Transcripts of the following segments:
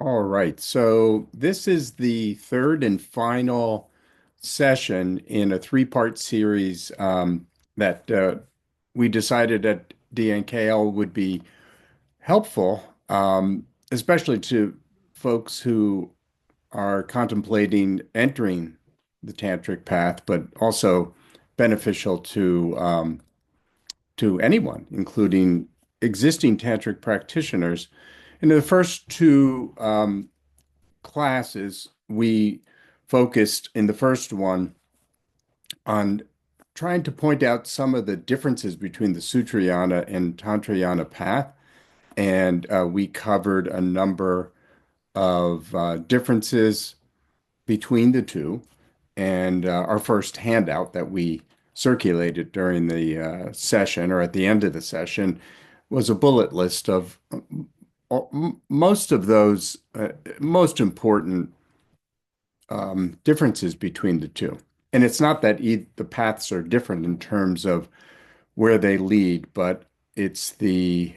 All right. So this is the third and final session in a three-part series that we decided at DNKL would be helpful, especially to folks who are contemplating entering the tantric path, but also beneficial to anyone, including existing tantric practitioners. In the first two classes, we focused in the first one on trying to point out some of the differences between the Sutrayana and Tantrayana path. And we covered a number of differences between the two. And our first handout that we circulated during the session or at the end of the session was a bullet list of most of those most important differences between the two. And it's not that the paths are different in terms of where they lead, but it's the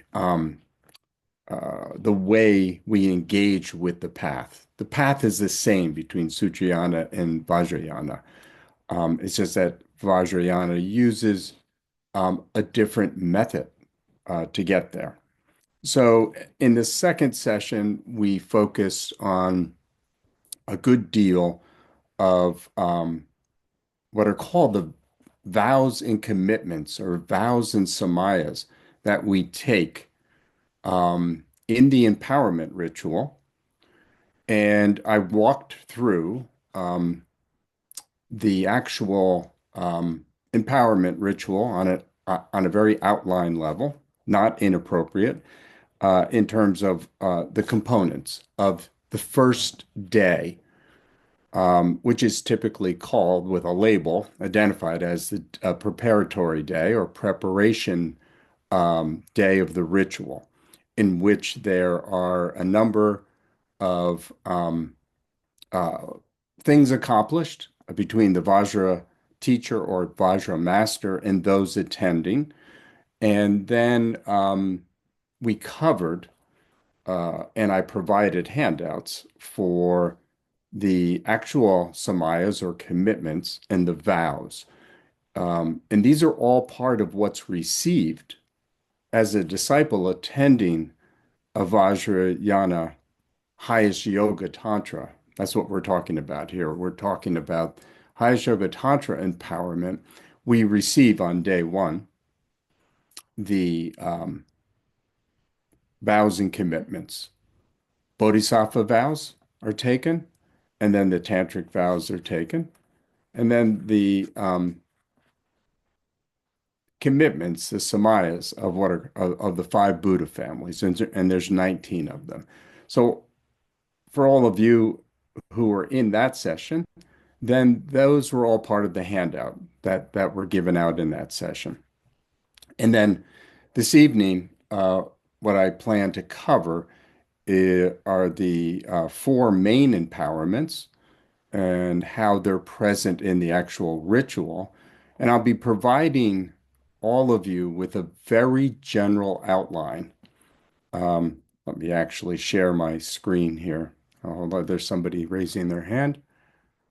way we engage with the path. The path is the same between Sutrayana and Vajrayāna. It's just that Vajrayāna uses a different method to get there. So in the second session, we focused on a good deal of what are called the vows and commitments or vows and samayas that we take in the empowerment ritual. And I walked through the actual empowerment ritual on a very outline level, not inappropriate, in terms of the components of the first day, which is typically called with a label identified as the preparatory day or preparation day of the ritual, in which there are a number of uh, things accomplished between the Vajra teacher or Vajra master and those attending. And then we covered and I provided handouts for the actual samayas or commitments and the vows. And these are all part of what's received as a disciple attending a Vajrayāna highest yoga tantra. That's what we're talking about here. We're talking about highest yoga tantra empowerment. We receive on day one the vows and commitments. Bodhisattva vows are taken, and then the tantric vows are taken, and then the commitments, the samayas of what are of the five Buddha families, and there's 19 of them. So for all of you who were in that session, then those were all part of the handout that were given out in that session. And then this evening, what I plan to cover are the four main empowerments and how they're present in the actual ritual. And I'll be providing all of you with a very general outline. Let me actually share my screen here. Although there's somebody raising their hand.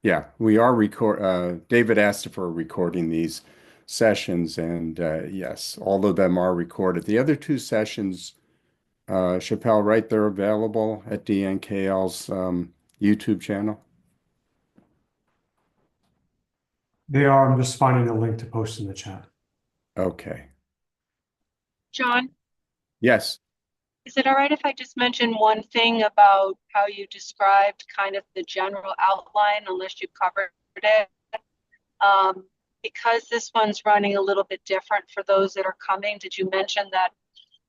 Yeah, we are David asked if we're recording these sessions, and yes, all of them are recorded. The other two sessions, Chappelle, right, they're available at DNKL's YouTube channel. They are. I'm just finding a link to post in the chat. Okay. John, Yes. is it all right if I just mention one thing about how you described kind of the general outline, unless you covered it? Because this one's running a little bit different for those that are coming, did you mention that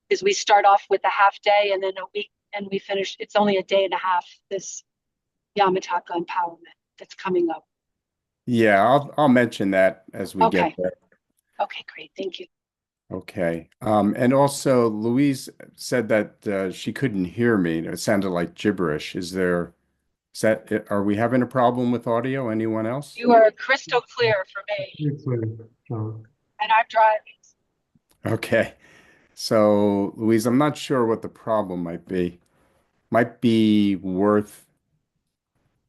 because we start off with a half day and then a week and we finish, it's only a day and a half, this Yamataka empowerment that's coming up? Yeah, I'll mention that as we get Okay. there. Okay, great. Thank you. Okay. And also, Louise said that she couldn't hear me. It sounded like gibberish. Are we having a problem with audio? Anyone else? You are crystal clear for me, You're clear, John. and I'm driving. Okay. So, Louise, I'm not sure what the problem might be. might be worth,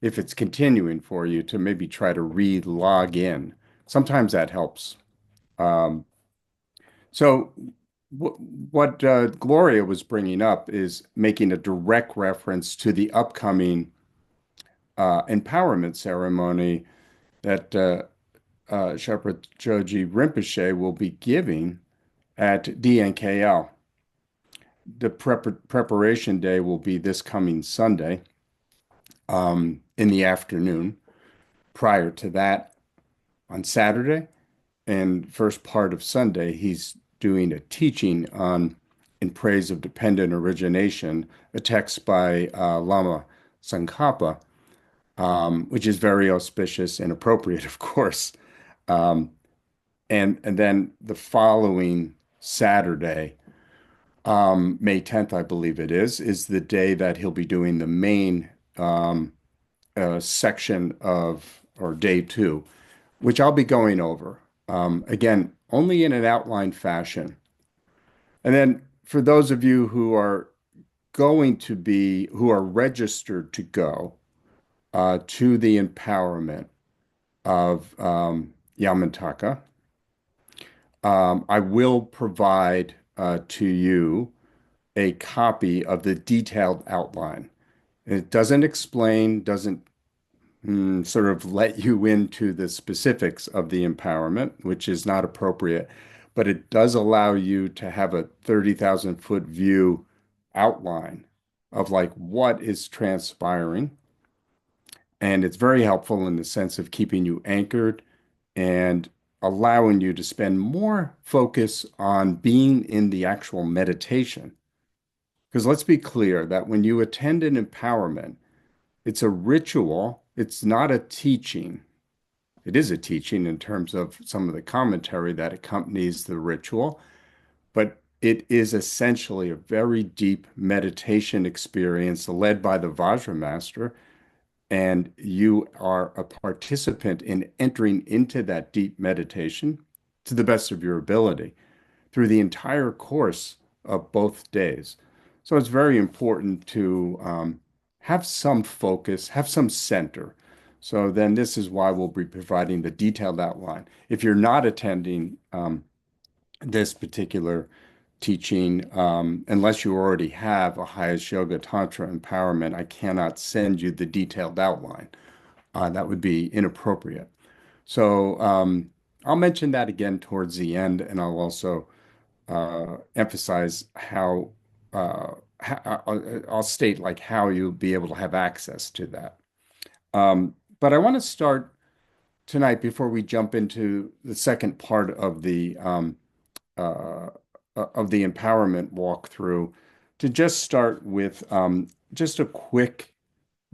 if it's continuing for you, to maybe try to re-log in. Sometimes that helps. Um, so what Gloria was bringing up is making a direct reference to the upcoming empowerment ceremony that Shepherd Joji Rinpoche will be giving at DNKL. The preparation day will be this coming Sunday in the afternoon. Prior to that, on Saturday and first part of Sunday, he's doing a teaching on In Praise of Dependent Origination, a text by Lama Tsongkhapa, which is very auspicious and appropriate, of course. Um, and then the following Saturday, May 10th, I believe it is the day that he'll be doing the main section of, or day two, which I'll be going over. Again, only in an outline fashion. And then for those of you who are who are registered to go to the empowerment of Yamataka, I will provide to you a copy of the detailed outline. It doesn't explain, doesn't sort of let you into the specifics of the empowerment, which is not appropriate, but it does allow you to have a 30,000-foot view outline of like what is transpiring. And it's very helpful in the sense of keeping you anchored and allowing you to spend more focus on being in the actual meditation. Because let's be clear that when you attend an empowerment, it's a ritual, it's not a teaching. It is a teaching in terms of some of the commentary that accompanies the ritual, but it is essentially a very deep meditation experience led by the Vajra master, and you are a participant in entering into that deep meditation to the best of your ability through the entire course of both days. So it's very important to have some focus, have some center. So then this is why we'll be providing the detailed outline. If you're not attending this particular teaching, unless you already have a highest yoga tantra empowerment, I cannot send you the detailed outline. That would be inappropriate. So I'll mention that again towards the end, and I'll also emphasize I'll state like how you'll be able to have access to that. But I want to start tonight before we jump into the second part uh, of the empowerment walkthrough to just start with just a quick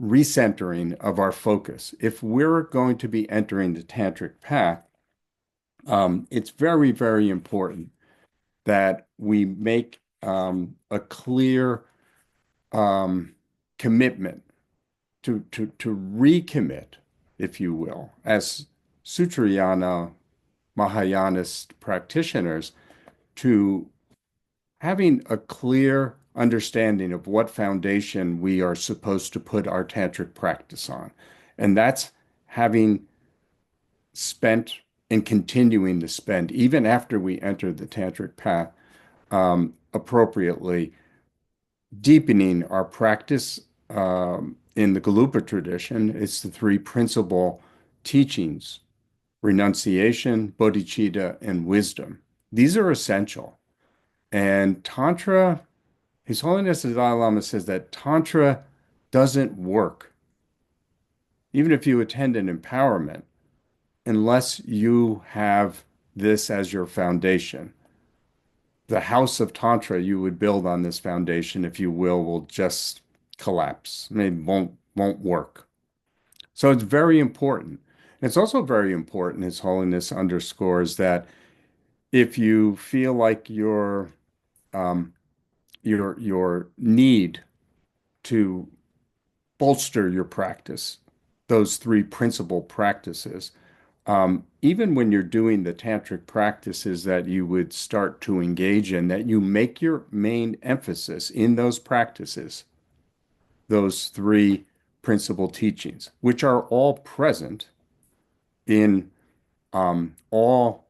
recentering of our focus. If we're going to be entering the tantric path, it's very, very important that we make a clear commitment to recommit, if you will, as Sutrayana Mahayanist practitioners to having a clear understanding of what foundation we are supposed to put our tantric practice on. And that's having spent and continuing to spend, even after we enter the tantric path, appropriately, deepening our practice in the Galupa tradition. It's the three principal teachings: renunciation, bodhicitta, and wisdom. These are essential. And Tantra, His Holiness the Dalai Lama says that Tantra doesn't work, even if you attend an empowerment, unless you have this as your foundation. The house of Tantra you would build on this foundation, if you will just collapse. I mean, won't work. So it's very important. It's also very important, His Holiness underscores that if you feel like um, your need to bolster your practice, those three principal practices, even when you're doing the tantric practices that you would start to engage in, that you make your main emphasis in those practices those three principal teachings, which are all present in all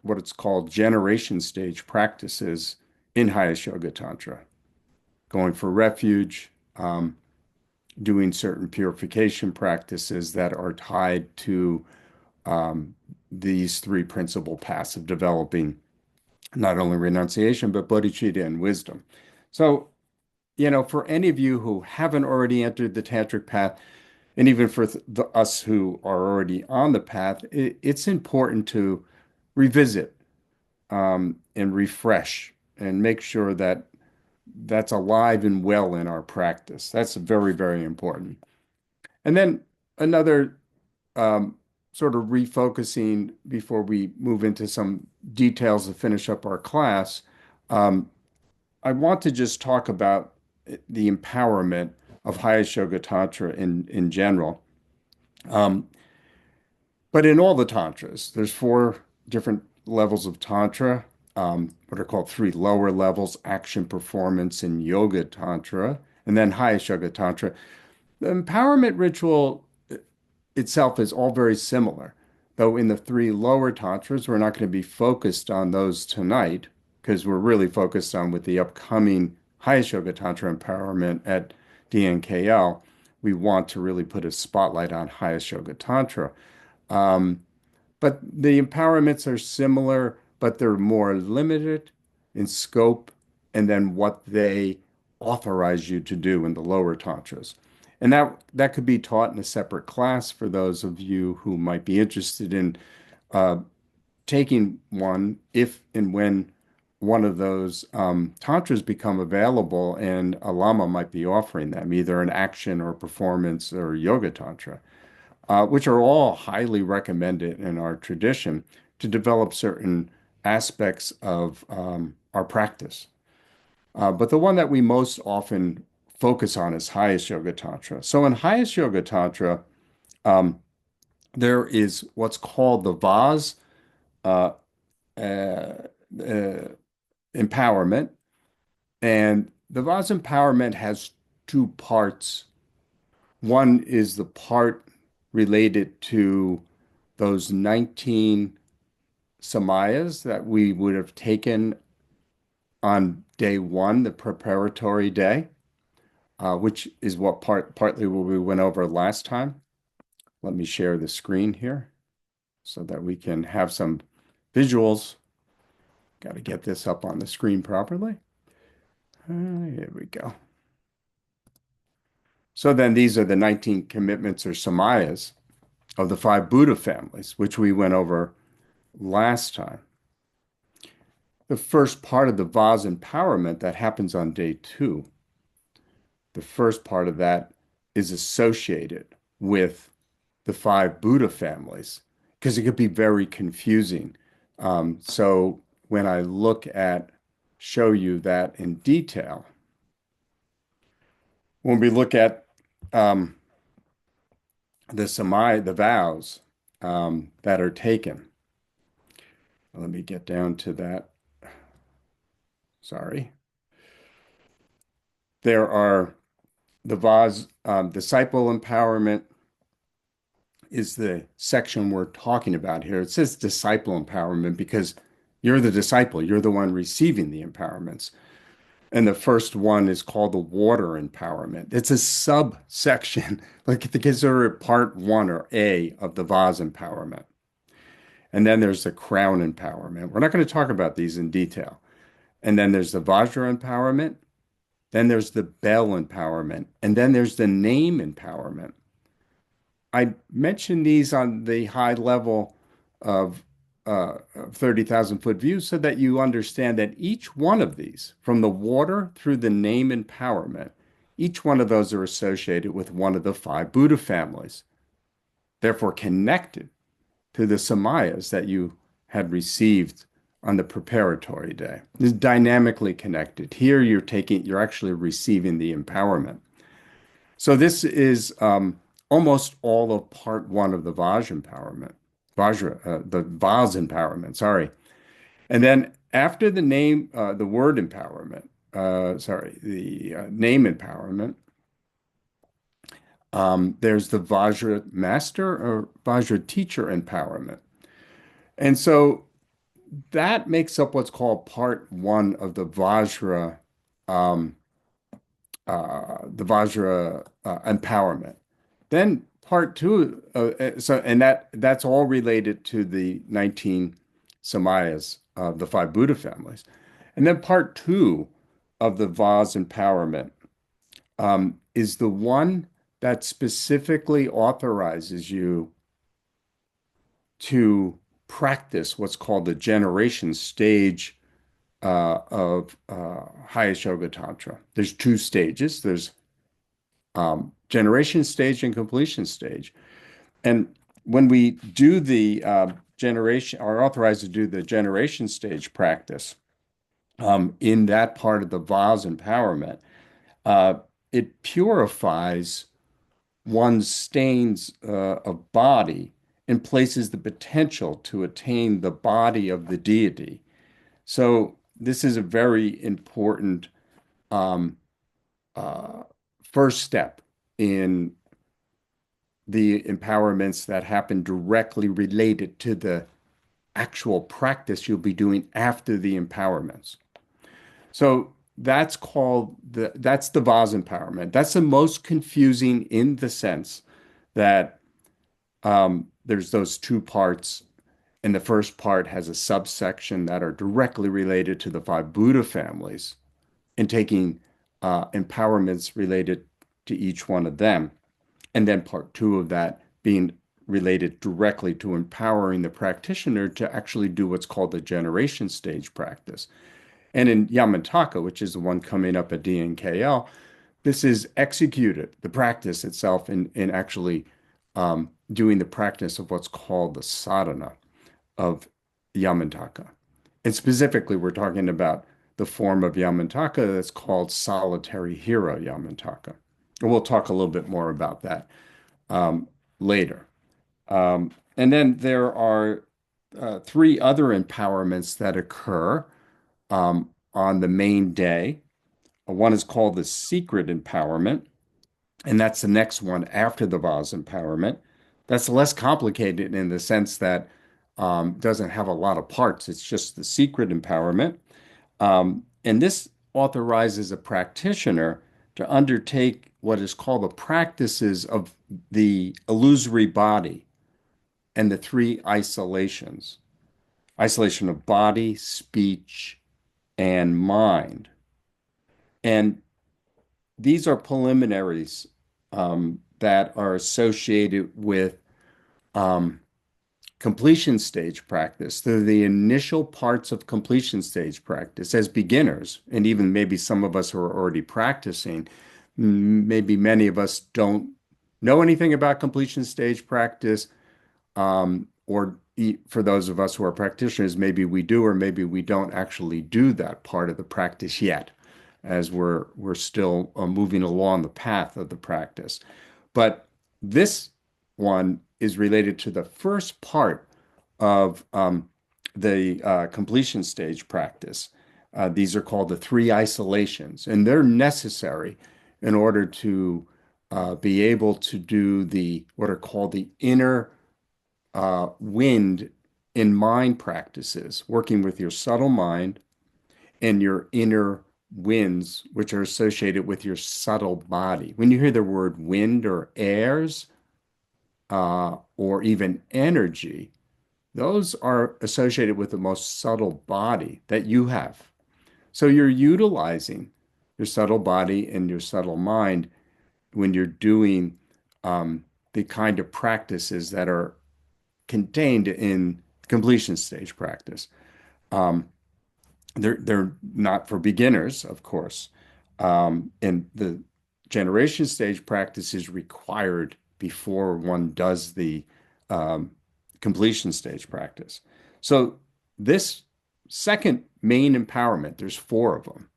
what it's called generation stage practices in highest yoga tantra, going for refuge, doing certain purification practices that are tied to um, these three principal paths of developing not only renunciation, but bodhicitta and wisdom. So, for any of you who haven't already entered the tantric path, and even for us who are already on the path, it's important to revisit and refresh and make sure that that's alive and well in our practice. That's very, very important. And then another um, sort of refocusing before we move into some details to finish up our class. Um, I want to just talk about the empowerment of highest yoga tantra in general. Um, but in all the tantras, there's four different levels of tantra, what are called three lower levels: action, performance, and yoga tantra, and then highest yoga tantra. The empowerment ritual itself is all very similar, though in the three lower tantras, we're not going to be focused on those tonight because we're really focused on with the upcoming highest yoga tantra empowerment at DNKL. We want to really put a spotlight on highest yoga tantra. Um, but the empowerments are similar, but they're more limited in scope and then what they authorize you to do in the lower tantras. And that could be taught in a separate class for those of you who might be interested in uh, taking one if and when one of those tantras become available, and a lama might be offering them, either an action or performance or yoga tantra, which are all highly recommended in our tradition to develop certain aspects of our practice. But the one that we most often focus on is highest yoga tantra. So in highest yoga tantra, um, there is what's called the Vaz uh, uh, uh, empowerment, and the Vaz empowerment has two parts. One is the part related to those 19 samayas that we would have taken on day one, the preparatory day, which is what partly what we went over last time. Let me share the screen here so that we can have some visuals. Got to get this up on the screen properly. Here we go. So then these are the 19 commitments or samayas of the five Buddha families, which we went over last time. The first part of the Vaz empowerment that happens on day two, the first part of that is associated with the five Buddha families because it could be very confusing. So when I show you that in detail, when we look at um, the vows that are taken, let me get down to that. Sorry. There are the Vaz disciple empowerment is the section we're talking about here. It says disciple empowerment because you're the disciple, you're the one receiving the empowerments. And the first one is called the water empowerment. It's a subsection, like they consider it part one or A of the Vaz empowerment. And then there's the crown empowerment. We're not going to talk about these in detail. And then there's the Vajra empowerment. Then there's the bell empowerment. And then there's the name empowerment. I mentioned these on the high level of 30,000 foot view so that you understand that each one of these, from the water through the name empowerment, each one of those are associated with one of the five Buddha families, therefore connected to the samayas that you had received on the preparatory day. It's dynamically connected. Here you're actually receiving the empowerment. So this is almost all of part one of the the Vaz empowerment, sorry. And then after the name, the word empowerment, the name empowerment, There's the Vajra master or Vajra teacher empowerment. And so that makes up what's called part one of um, the Vajra empowerment. Then part two, and that's all related to the 19 samayas of the five Buddha families. And then part two of the Vaz empowerment is the one that specifically authorizes you to practice what's called the generation stage of highest yoga tantra. There's two stages. There's generation stage and completion stage. And when we do the generation, are authorized to do the generation stage practice in that part of the Vaz empowerment, uh, it purifies one's stains of body and places the potential to attain the body of the deity. So this is a very important um, uh, first step in the empowerments that happen directly related to the actual practice you'll be doing after the empowerments. So that's the Vaz empowerment. That's the most confusing in the sense that there's those two parts, and the first part has a subsection that are directly related to the five Buddha families and taking empowerments related to each one of them. And then part two of that being related directly to empowering the practitioner to actually do what's called the generation stage practice. And in Yamantaka, which is the one coming up at DNKL, this is executed, the practice itself, in actually doing the practice of what's called the sadhana of Yamantaka. And specifically, we're talking about the form of Yamantaka that's called solitary hero Yamantaka. And we'll talk a little bit more about that later. And then there are three other empowerments that occur on the main day. One is called the secret empowerment, and that's the next one after the Vaz empowerment. That's less complicated in the sense that doesn't have a lot of parts. It's just the secret empowerment. And this authorizes a practitioner to undertake what is called the practices of the illusory body and the three isolations: isolation of body, speech, and mind. And these are preliminaries that are associated with um, completion stage practice. They're the initial parts of completion stage practice as beginners, and even maybe some of us who are already practicing. Maybe many of us don't know anything about completion stage practice, or for those of us who are practitioners, maybe we do, or maybe we don't actually do that part of the practice yet, as we're still moving along the path of the practice. But this one is related to the first part of the completion stage practice. These are called the three isolations, and they're necessary in order to be able to do the what are called the inner wind in mind practices, working with your subtle mind and your inner winds, which are associated with your subtle body. When you hear the word wind or airs, or even energy, those are associated with the most subtle body that you have. So you're utilizing your subtle body and your subtle mind when you're doing the kind of practices that are contained in completion stage practice. Um, they're not for beginners, of course. And the generation stage practice is required before one does the um, completion stage practice. So this second main empowerment, there's four of them.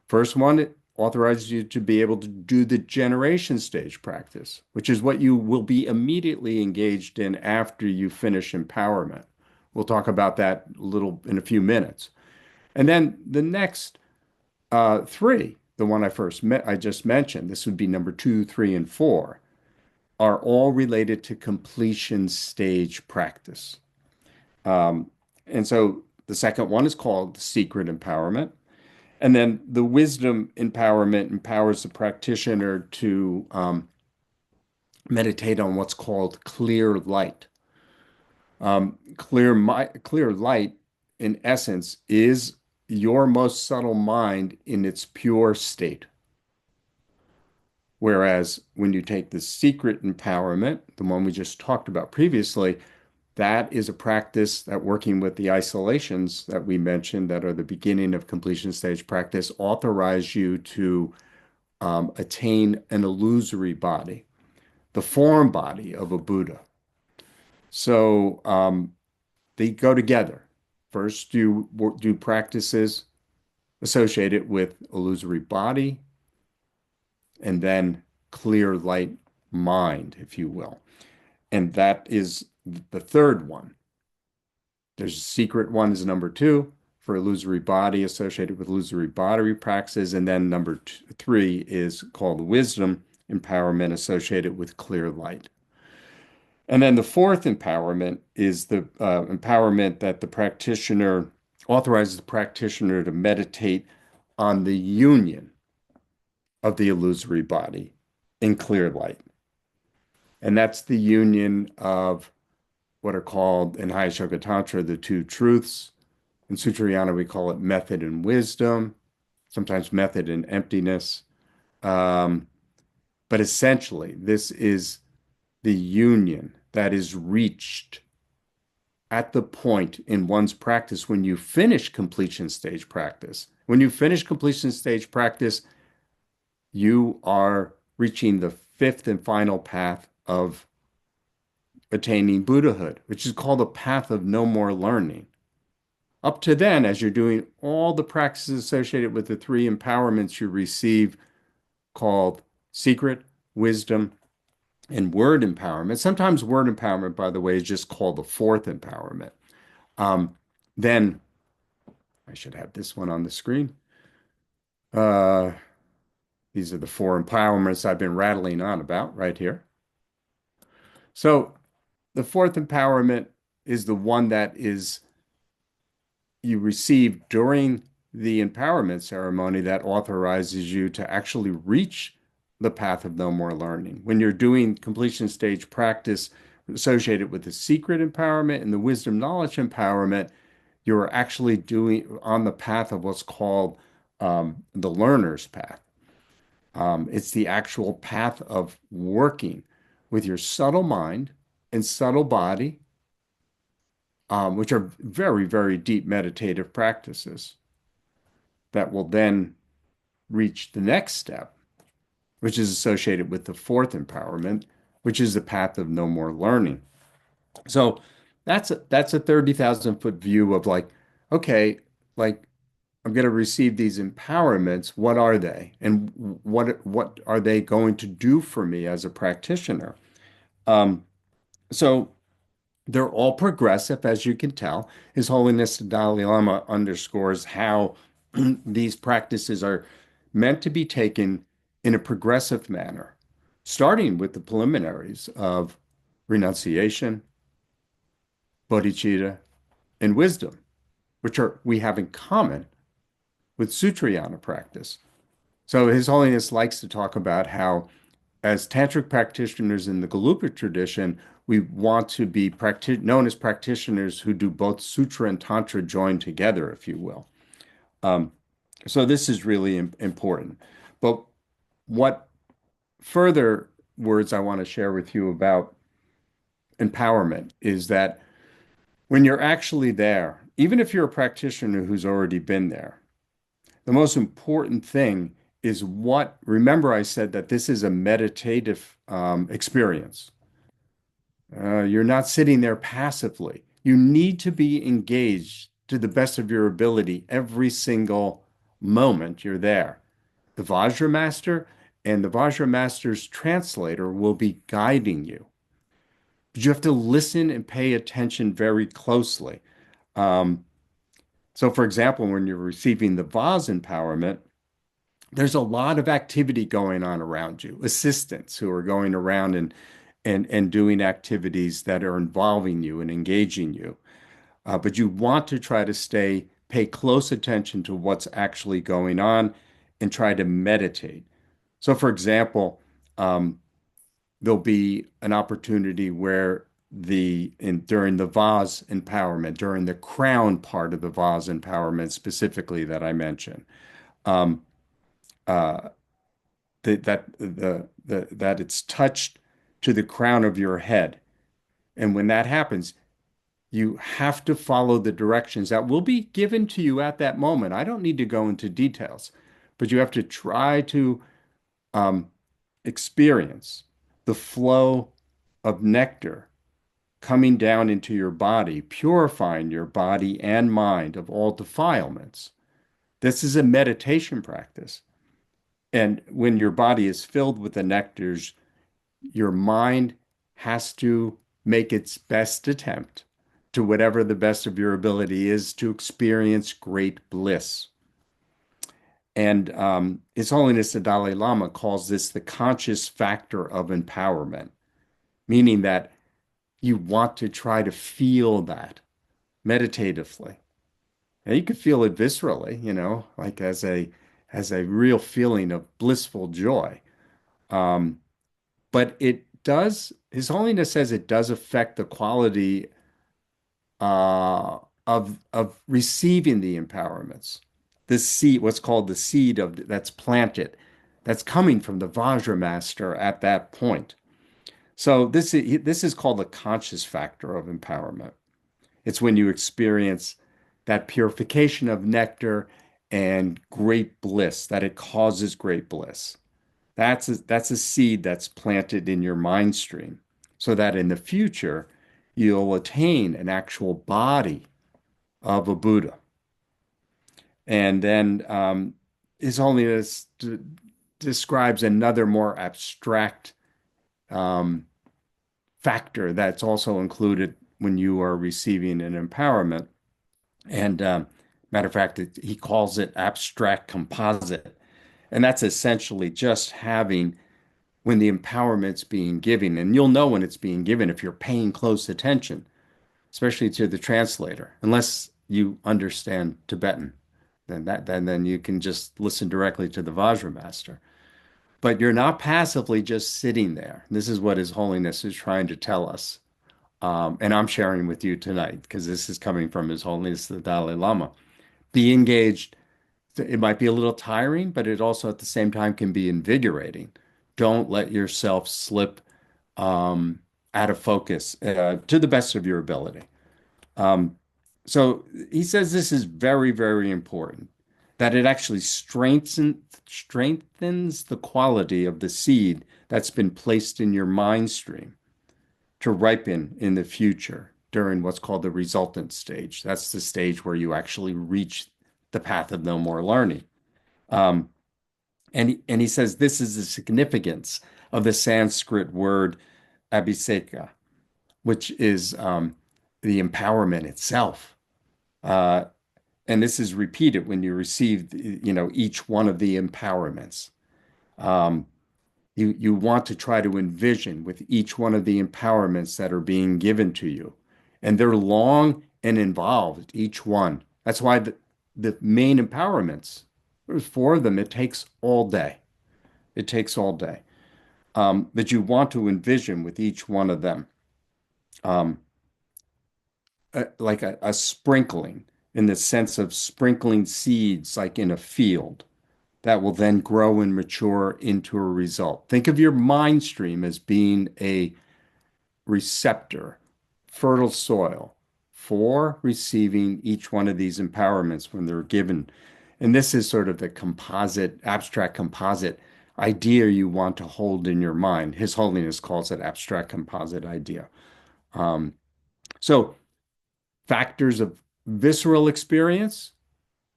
First one, it authorizes you to be able to do the generation stage practice, which is what you will be immediately engaged in after you finish empowerment. We'll talk about that a little in a few minutes. And then the next three, the one I just mentioned, this would be number two, three, and four. are all related to completion stage practice. Um, and so the second one is called secret empowerment. And then the wisdom empowerment empowers the practitioner to meditate on what's called clear light. Clear light, in essence, is your most subtle mind in its pure state. Whereas when you take the secret empowerment, the one we just talked about previously, that is a practice that working with the isolations that we mentioned that are the beginning of completion stage practice authorize you to attain an illusory body, the form body of a Buddha. So they go together. First, you do practices associated with illusory body, and then clear light mind, if you will. And that is the third one. There's a secret one is number two for illusory body associated with illusory body practices. And then number three is called wisdom empowerment associated with clear light. And then the fourth empowerment is the empowerment that the practitioner authorizes the practitioner to meditate on the union of the illusory body in clear light. And that's the union of what are called in High Tantra the two truths. In Vajrayāna, we call it method and wisdom, sometimes method and emptiness. But essentially, this is the union that is reached at the point in one's practice when you finish completion stage practice. When you finish completion stage practice, you are reaching the fifth and final path of attaining Buddhahood, which is called the path of no more learning. Up to then, as you're doing all the practices associated with the three empowerments you receive, called secret, wisdom, and word empowerment. Sometimes word empowerment, by the way, is just called the fourth empowerment. Then I should have this one on the screen. These are the four empowerments I've been rattling on about right here. So the fourth empowerment is the one that is you receive during the empowerment ceremony that authorizes you to actually reach the path of no more learning. When you're doing completion stage practice associated with the secret empowerment and the wisdom knowledge empowerment, you're actually doing on the path of what's called the learner's path. It's the actual path of working with your subtle mind and subtle body, which are very, very deep meditative practices that will then reach the next step, which is associated with the fourth empowerment, which is the path of no more learning. So that's a 30,000-foot view of like, okay, like I'm going to receive these empowerments. What are they? And what are they going to do for me as a practitioner? So they're all progressive, as you can tell. His Holiness the Dalai Lama underscores how these practices are meant to be taken in a progressive manner, starting with the preliminaries of renunciation, bodhicitta, and wisdom, which are we have in common with Sutrayana practice. So His Holiness likes to talk about how, as Tantric practitioners in the Gelugpa tradition, we want to be known as practitioners who do both Sutra and Tantra joined together, if you will. So this is really important. But what further words I want to share with you about empowerment is that when you're actually there, even if you're a practitioner who's already been there, the most important thing is remember I said that this is a meditative experience. You're not sitting there passively. You need to be engaged to the best of your ability every single moment you're there. The Vajra Master and the Vajra Master's translator will be guiding you. But you have to listen and pay attention very closely. So, for example, when you're receiving the Vaz empowerment, there's a lot of activity going on around you, assistants who are going around and doing activities that are involving you and engaging you. But you want to try to pay close attention to what's actually going on and try to meditate. So, for example, there'll be an opportunity where during the vase empowerment, during the crown part of the vase empowerment specifically that I mentioned, um, uh, that it's touched to the crown of your head. And when that happens, you have to follow the directions that will be given to you at that moment. I don't need to go into details, but you have to try to um, experience the flow of nectar coming down into your body, purifying your body and mind of all defilements. This is a meditation practice. And when your body is filled with the nectars, your mind has to make its best attempt to whatever the best of your ability is to experience great bliss. And His Holiness the Dalai Lama calls this the conscious factor of empowerment, meaning that you want to try to feel that meditatively. And you can feel it viscerally, like as a real feeling of blissful joy. Um, but His Holiness says it does affect the quality of receiving the empowerments. This seed, what's called the seed of that's planted, that's coming from the Vajra master at that point. So this is called the conscious factor of empowerment. It's when you experience that purification of nectar and great bliss, that it causes great bliss. That's a seed that's planted in your mind stream so that in the future you'll attain an actual body of a Buddha. And then His Holiness describes another more abstract um, factor that's also included when you are receiving an empowerment. And matter of fact, he calls it abstract composite. And that's essentially just having when the empowerment's being given. And you'll know when it's being given if you're paying close attention, especially to the translator, unless you understand Tibetan. Then you can just listen directly to the Vajra master. But you're not passively just sitting there. This is what His Holiness is trying to tell us. And I'm sharing with you tonight because this is coming from His Holiness the Dalai Lama. Be engaged. It might be a little tiring, but it also at the same time can be invigorating. Don't let yourself slip um, out of focus to the best of your ability. Um, so he says this is very, very important, that it actually strengthens the quality of the seed that's been placed in your mind stream to ripen in the future during what's called the resultant stage. That's the stage where you actually reach the path of no more learning. Um, and he says this is the significance of the Sanskrit word abhiseka, which is the empowerment itself. Uh, and this is repeated when you receive, each one of the empowerments. Um, you want to try to envision with each one of the empowerments that are being given to you. And they're long and involved, each one. That's why the main empowerments, there's four of them, it takes all day. It takes all day. But you want to envision with each one of them, um, like a sprinkling in the sense of sprinkling seeds like in a field that will then grow and mature into a result. Think of your mind stream as being a receptor, fertile soil for receiving each one of these empowerments when they're given. And this is sort of the composite, abstract composite idea you want to hold in your mind. His Holiness calls it abstract composite idea. Um, so factors of visceral experience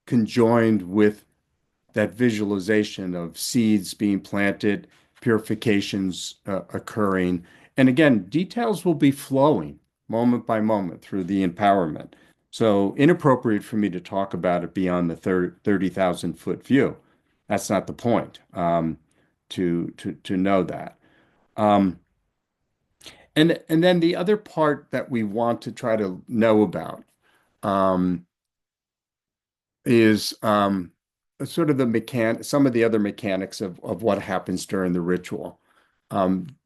conjoined with that visualization of seeds being planted, purifications occurring. And again, details will be flowing moment by moment through the empowerment. So inappropriate for me to talk about it beyond the 30,000-foot view. That's not the point, to know that. Um, And then the other part that we want to try to know about um, is sort of some of the other mechanics of what happens during the ritual.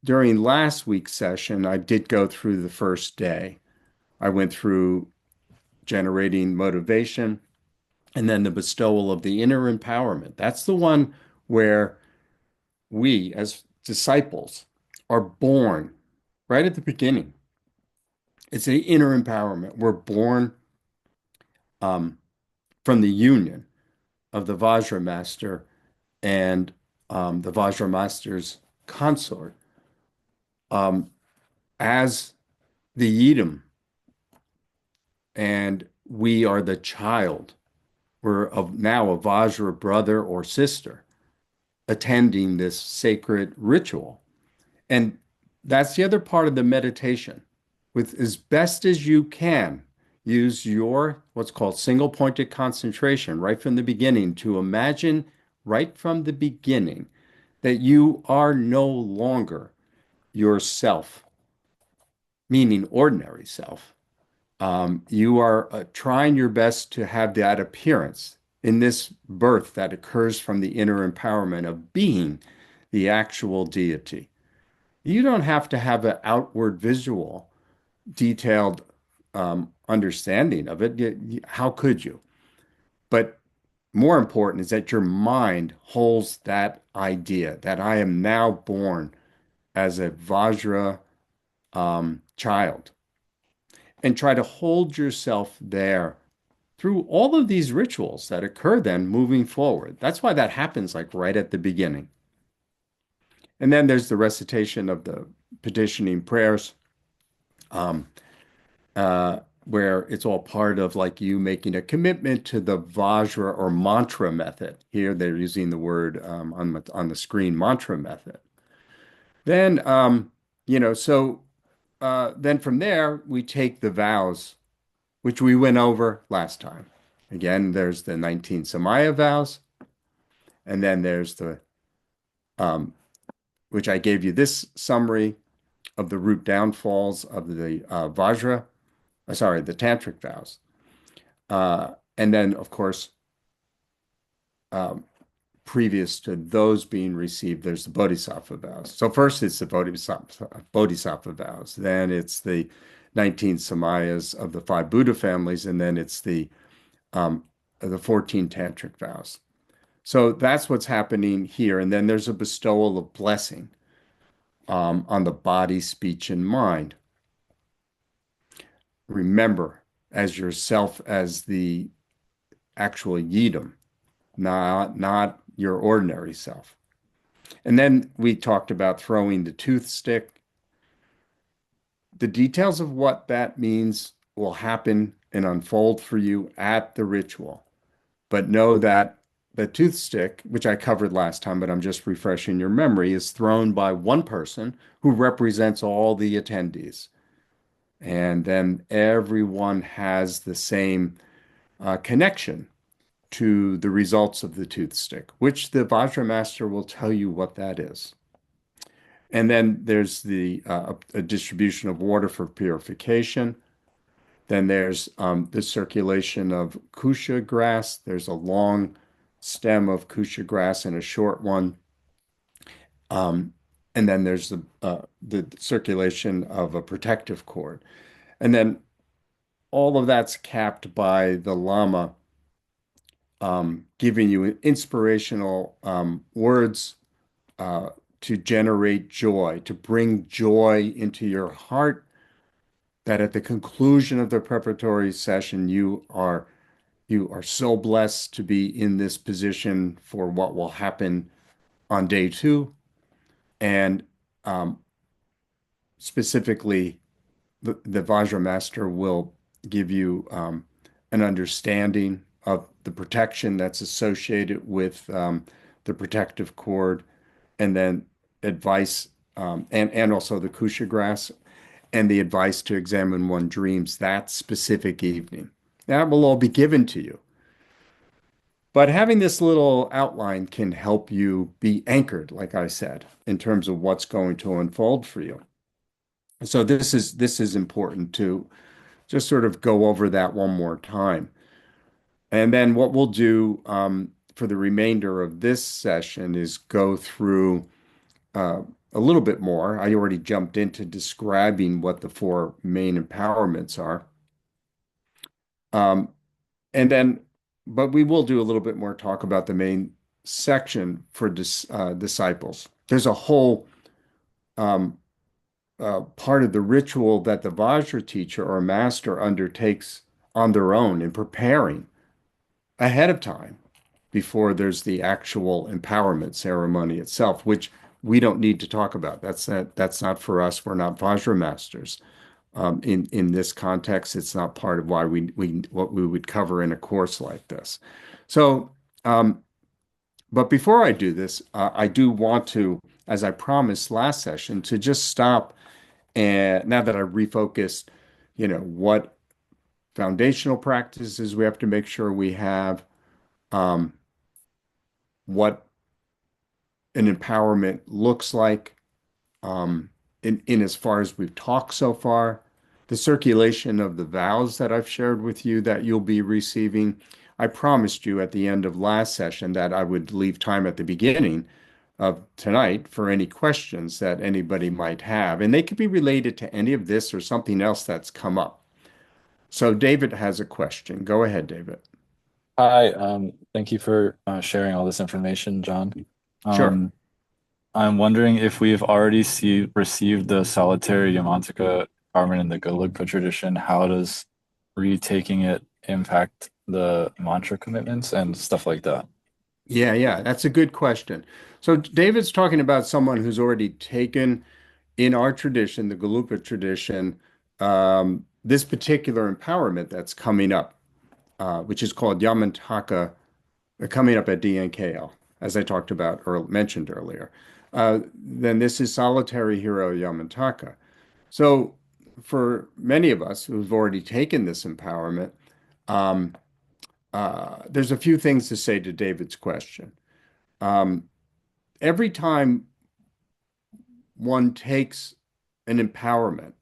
During last week's session, I did go through the first day. I went through generating motivation and then the bestowal of the inner empowerment. That's the one where we, as disciples, are born right at the beginning. It's the inner empowerment. We're born um, from the union of the Vajra master and the Vajra master's consort um, as the Edom, and we are the child. We're now a Vajra brother or sister attending this sacred ritual. And that's the other part of the meditation. With as best as you can, use your what's called single pointed concentration right from the beginning to imagine right from the beginning that you are no longer yourself, meaning ordinary self. You are trying your best to have that appearance in this birth that occurs from the inner empowerment of being the actual deity. You don't have to have an outward visual, detailed understanding of it. How could you? But more important is that your mind holds that idea that I am now born as a Vajra child, and try to hold yourself there through all of these rituals that occur then moving forward. That's why that happens like right at the beginning. And then there's the recitation of the petitioning prayers, um, where it's all part of like you making a commitment to the Vajra or mantra method. Here they're using the word on the screen, mantra method. Then, then from there we take the vows, which we went over last time. Again, there's the 19 Samaya vows, and then there's um, which I gave you this summary of the root downfalls of the the Tantric vows. And then, of course, um, previous to those being received, there's the Bodhisattva vows. So first it's the Bodhisattva vows, then it's the 19 Samayas of the five Buddha families, and then it's um, the 14 Tantric vows. So that's what's happening here. And then there's a bestowal of blessing on the body, speech, and mind. Remember, as yourself as the actual yidam, not your ordinary self. And then we talked about throwing the tooth stick. The details of what that means will happen and unfold for you at the ritual. But know that the tooth stick, which I covered last time, but I'm just refreshing your memory, is thrown by one person who represents all the attendees. And then everyone has the same connection to the results of the tooth stick, which the Vajra Master will tell you what that is. And then there's a distribution of water for purification. Then there's the circulation of kusha grass. There's a long stem of kusha grass and a short one. Um, and then there's the circulation of a protective cord. And then all of that's capped by the Lama giving you inspirational words to generate joy, to bring joy into your heart, that at the conclusion of the preparatory session, you are so blessed to be in this position for what will happen on day two. And um, specifically, the Vajra Master will give you an understanding of the protection that's associated with the protective cord, and then advice and also the kusha grass, and the advice to examine one dreams that specific evening. That will all be given to you. But having this little outline can help you be anchored, like I said, in terms of what's going to unfold for you. So this is important to just sort of go over that one more time. And then what we'll do for the remainder of this session is go through uh, a little bit more. I already jumped into describing what the four main empowerments are. Um, and then, but we will do a little bit more talk about the main section for disciples. There's a whole um, part of the ritual that the Vajra teacher or master undertakes on their own in preparing ahead of time before there's the actual empowerment ceremony itself, which we don't need to talk about. That's not for us. We're not Vajra masters. In this context, it's not part of why we what we would cover in a course like this. So, but before I do this, I do want to, as I promised last session, to just stop and now that I've refocused, what foundational practices we have to make sure we have, um, what an empowerment looks like, in as far as we've talked so far, the circulation of the vows that I've shared with you that you'll be receiving. I promised you at the end of last session that I would leave time at the beginning of tonight for any questions that anybody might have, and they could be related to any of this or something else that's come up. So David has a question. Go ahead, David. Hi, thank you for sharing all this information, John. Sure. Um, I'm wondering if we've already received the solitary Yamantaka Karman in the Gelugpa tradition. How does retaking it impact the mantra commitments and stuff like that? Yeah, that's a good question. So David's talking about someone who's already taken in our tradition, the Galupa tradition, this particular empowerment that's coming up, which is called Yamantaka, coming up at DNKL, as I talked about or mentioned earlier. Then this is solitary hero Yamantaka. So for many of us who've already taken this empowerment, um, there's a few things to say to David's question. Um, every time one takes an empowerment,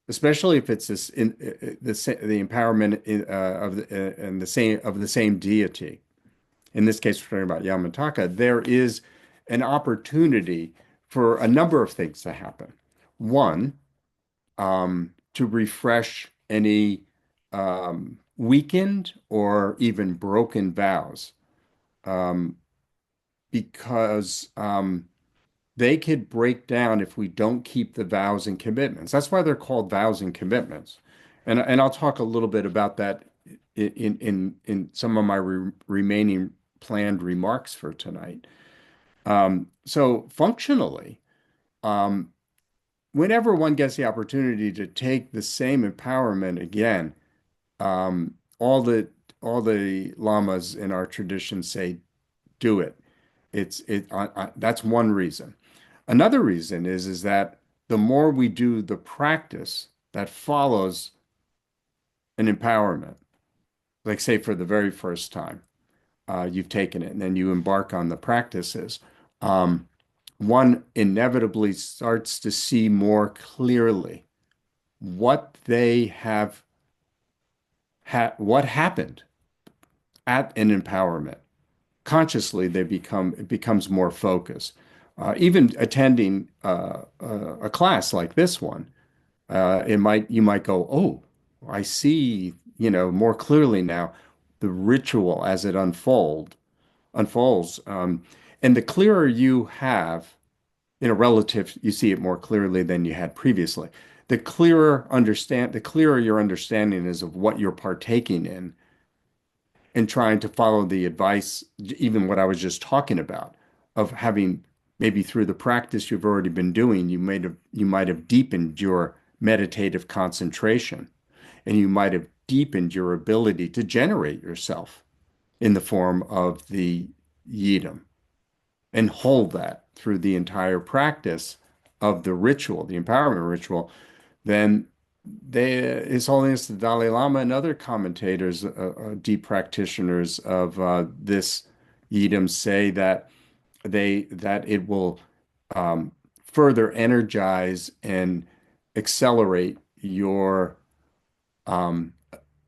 especially if it's this in the empowerment of the and the same deity. In this case, we're talking about Yamataka. There is an opportunity for a number of things to happen. One, to refresh any weakened or even broken vows, um, because they could break down if we don't keep the vows and commitments. That's why they're called vows and commitments. And I'll talk a little bit about that in some of my remaining planned remarks for tonight. So functionally, um, whenever one gets the opportunity to take the same empowerment again, um, all the all the lamas in our tradition say, do it. That's one reason. Another reason is that the more we do the practice that follows an empowerment, like say for the very first time, you've taken it and then you embark on the practices, um, one inevitably starts to see more clearly what they have what happened at an empowerment. Consciously, it becomes more focused. Even attending a class like this one, you might go, oh, I see, more clearly now the ritual as it unfolds. And the clearer you have, you see it more clearly than you had previously. The clearer your understanding is of what you're partaking in and trying to follow the advice, even what I was just talking about, of having maybe through the practice you've already been doing, you might have deepened your meditative concentration, and you might have deepened your ability to generate yourself in the form of the yidam and hold that through the entire practice of the ritual, the empowerment ritual. Then His Holiness the Dalai Lama and other commentators, deep practitioners of this yidam, say that it will further energize and accelerate um,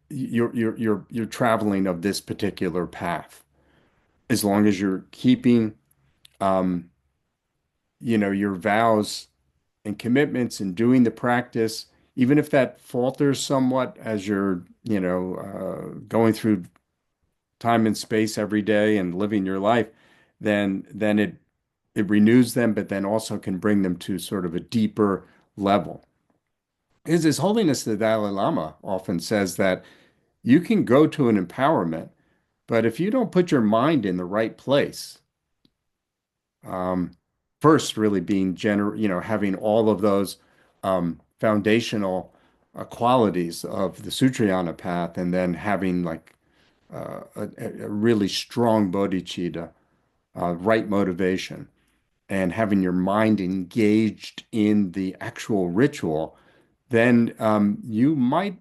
your traveling of this particular path, as long as you're keeping um, your vows and commitments and doing the practice, even if that falters somewhat as you're, going through time and space every day and living your life, then it renews them, but then also can bring them to sort of a deeper level. His Holiness the Dalai Lama often says that you can go to an empowerment, but if you don't put your mind in the right place, um, first really being having all of those foundational qualities of the Sutrayana path, and then having like a really strong bodhicitta, right motivation, and having your mind engaged in the actual ritual, then you might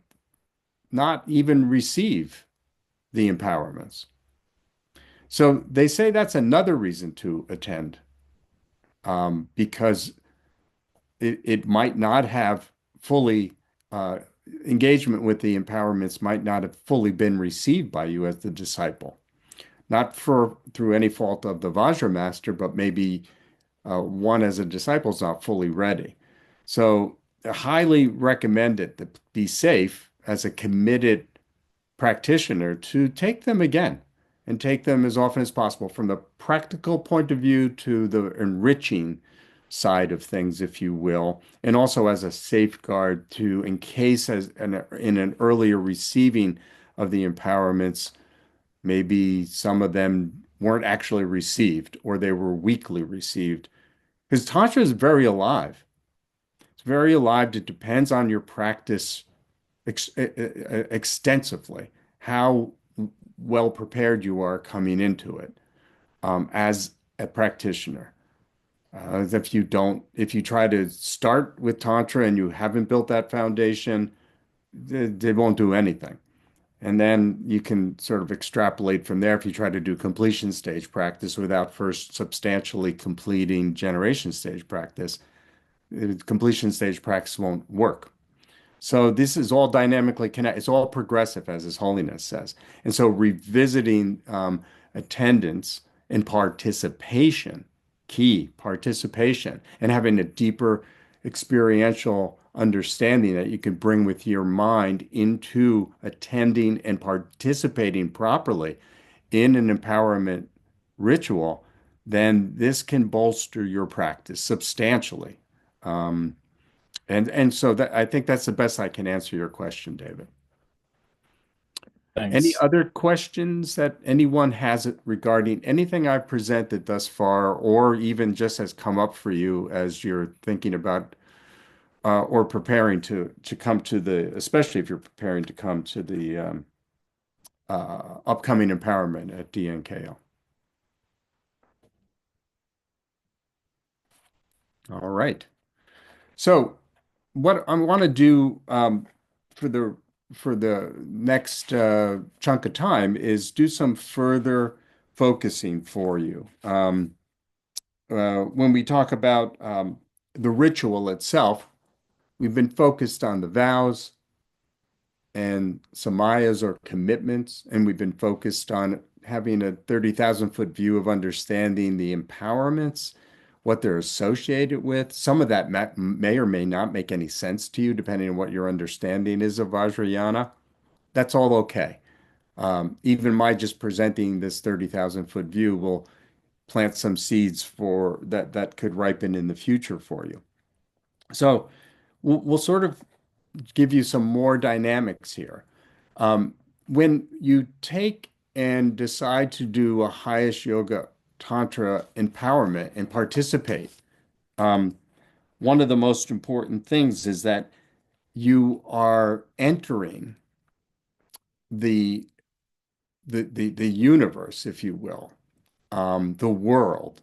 not even receive the empowerments. So they say that's another reason to attend, because it might not have fully, uh, engagement with the empowerments might not have fully been received by you as the disciple. Not for through any fault of the Vajra master, but maybe one as a disciple is not fully ready. So I highly recommend it to be safe as a committed practitioner to take them again and take them as often as possible from the practical point of view to the enriching side of things, if you will, and also as a safeguard to, in case in an earlier receiving of the empowerments, maybe some of them weren't actually received or they were weakly received. Because Tantra is very alive. It's very alive. It depends on your practice extensively, how well prepared you are coming into it, as a practitioner. If you try to start with Tantra and you haven't built that foundation, they won't do anything. And then you can sort of extrapolate from there if you try to do completion stage practice without first substantially completing generation stage practice. Completion stage practice won't work. So this is all dynamically connected. It's all progressive, as His Holiness says. And so revisiting attendance and participation, key participation, and having a deeper experiential understanding that you can bring with your mind into attending and participating properly in an empowerment ritual, then this can bolster your practice substantially. Um, and so that I think that's the best I can answer your question, David. Any Thanks. other questions that anyone has regarding anything I've presented thus far, or even just has come up for you as you're thinking about, or preparing to come to the, especially if you're preparing to come to the upcoming empowerment at DNKO. All right. So what I want to do, for the next chunk of time is do some further focusing for you. When we talk about the ritual itself, we've been focused on the vows and samayas or commitments, and we've been focused on having a 30,000-foot view of understanding the empowerments, what they're associated with. Some of that may or may not make any sense to you, depending on what your understanding is of Vajrayāna. That's all okay. Even my just presenting this 30,000-foot view will plant some seeds for that could ripen in the future for you. So we'll sort of give you some more dynamics here. Um, when you take and decide to do a highest yoga tantra empowerment and participate, um, one of the most important things is that you are entering the the universe, if you will, the world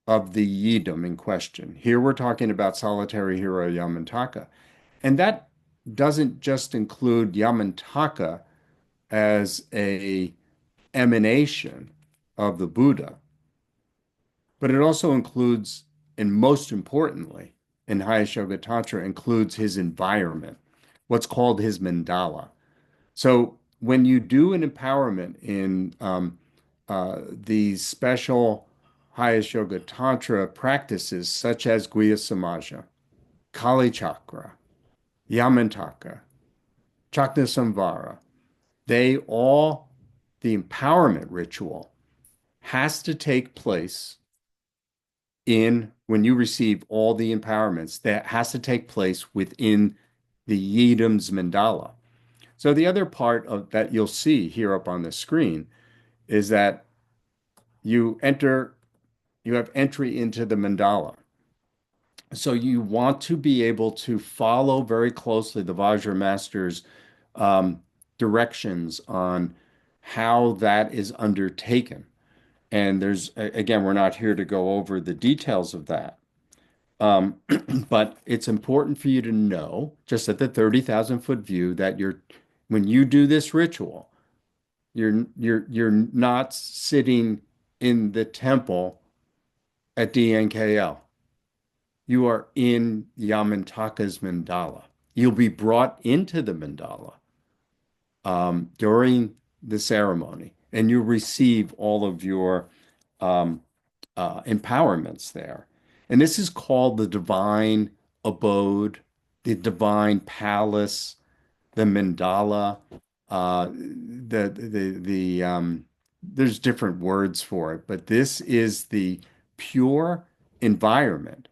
of the yidam in question. Here we're talking about solitary hero Yamantaka, and that doesn't just include Yamantaka as a emanation of the Buddha, but it also includes, and most importantly, in highest yoga tantra includes his environment, what's called his mandala. So when you do an empowerment in these special highest yoga tantra practices, such as Guhya Samaja, Kali Chakra, Yamantaka, Chakra Samvara, they all, the empowerment ritual has to take place in when you receive all the empowerments, that has to take place within the Yidam's mandala. So the other part of that you'll see here up on the screen is that you enter, you have entry into the mandala. So you want to be able to follow very closely the Vajra Master's directions on how that is undertaken. And there's, again, we're not here to go over the details of that. Um, but it's important for you to know, just at the 30,000 foot view, that when you do this ritual, you're not sitting in the temple at DNKL. You are in Yamantaka's mandala. You'll be brought into the mandala during the ceremony, and you receive all of your um, empowerments there. And this is called the divine abode, the divine palace, the mandala. There's different words for it, but this is the pure environment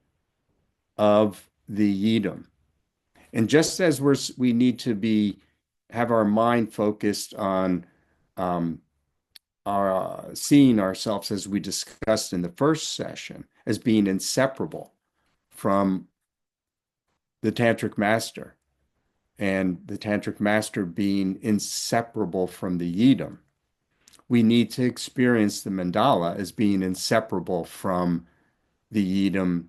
of the Yidam. And just as we need to have our mind focused on um, our seeing ourselves, as we discussed in the first session, as being inseparable from the Tantric Master, and the Tantric Master being inseparable from the Yidam, we need to experience the mandala as being inseparable from the Yidam